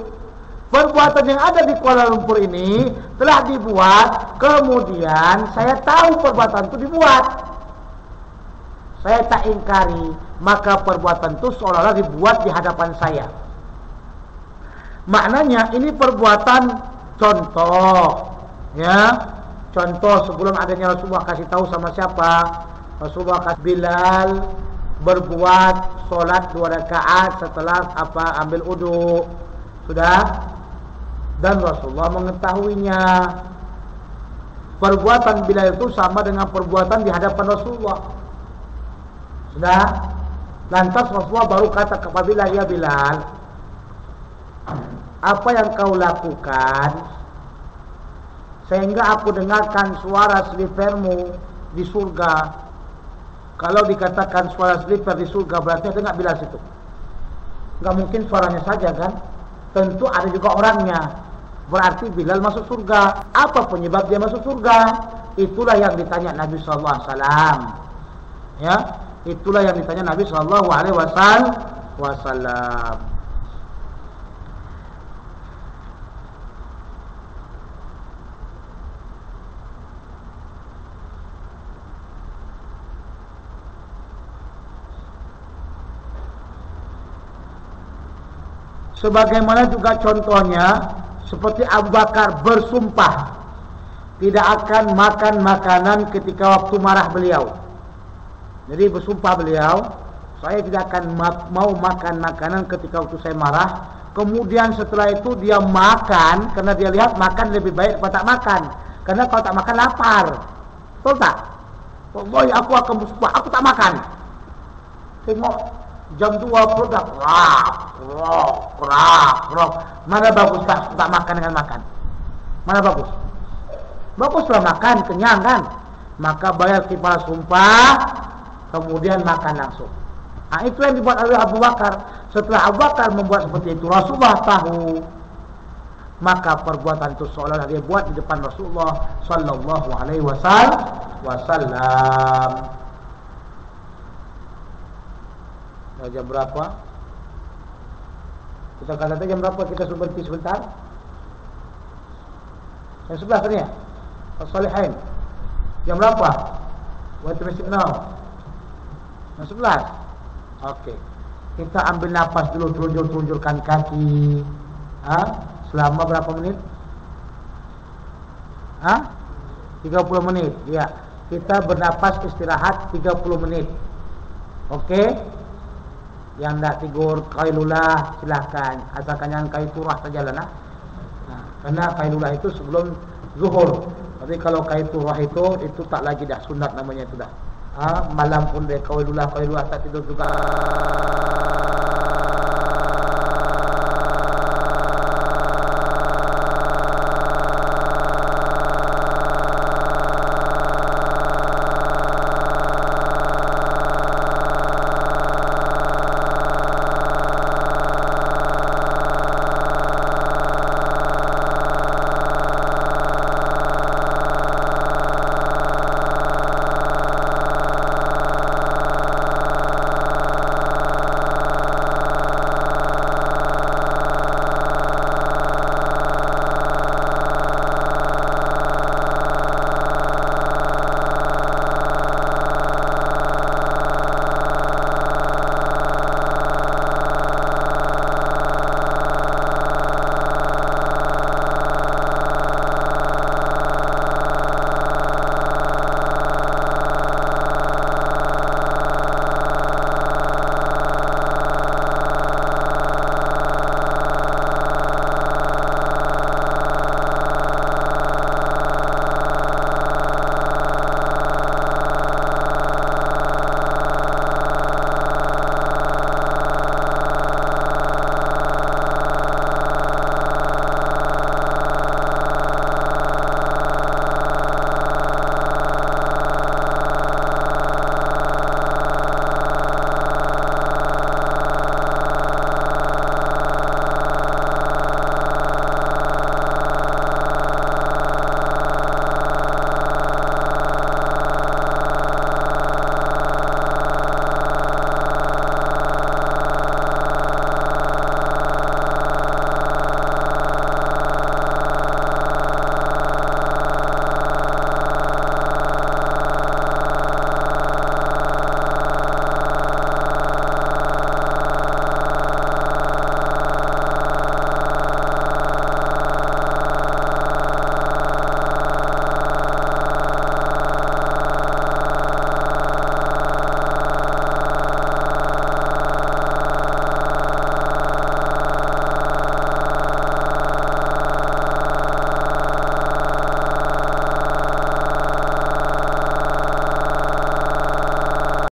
Perbuatan yang ada di Kuala Lumpur ini telah dibuat, kemudian saya tahu perbuatan itu dibuat. Saya tak ingkari, maka perbuatan itu seolah-olah dibuat di hadapan saya. Maknanya ini perbuatan contoh, ya. Contoh sebelum adanya Rasulullah kasih tahu sama siapa? Rasulullah kasih Bilal berbuat solat 2 rakaat setelah ambil wudu. Sudah? Dan Rasulullah mengetahuinya. Perbuatan Bilal itu sama dengan perbuatan di hadapan Rasulullah. Sudah? Lantas Rasulullah baru kata kepada Bilal, ya Bilal, apa yang kau lakukan sehingga aku dengarkan suara slipermu di surga? Kalau dikatakan suara sliper di surga, berarti dengar Bilal situ. Enggak mungkin suaranya saja kan? Tentu ada juga orangnya. Berarti Bilal masuk surga. Apa penyebab dia masuk surga? Itulah yang ditanya Nabi SAW. Ya, itulah yang ditanya Nabi SAW. Sebagaimana juga contohnya seperti Abu Bakar bersumpah tidak akan makan makanan ketika waktu marah beliau. Jadi bersumpah beliau, saya tidak akan mau makan makanan ketika waktu saya marah. Kemudian setelah itu dia makan, karena dia lihat makan lebih baik daripada tak makan. Karena kalau tak makan lapar. Betul tak? Wallahi aku akan bersumpah, aku tak makan. Tengok jam 2 produk rak. Mana bagus tak makan dengan makan? Mana bagus? Baguslah makan, kenyang kan? Maka bayar kifar sumpah, kemudian makan langsung. Nah, itu yang dibuat oleh Abu Bakar. Setelah Abu Bakar membuat seperti itu, Rasulullah tahu. maka perbuatan itu seolah-olah dia buat di depan Rasulullah sallallahu alaihi wasallam. Nah, jam berapa? Kita kata jam berapa kita suruh berhenti sebentar? Jam 11 tadi ya? As-Salihin. Jam berapa? What time is it now? Jam 11. Okey. Kita ambil nafas dulu, telunjuk-telunjukkan kaki. Selama berapa menit? 30 menit. Ya. Kita bernafas istirahat 30 menit. Okey. Yang nak tidur qailulah silakan. Asalkan yang qaiturah sajalah nah. Karena qailulah itu sebelum zuhur. Tapi kalau qaiturah itu tak lagi dah sunat namanya itu dah. Malam pun dia qailulah tak tidur juga.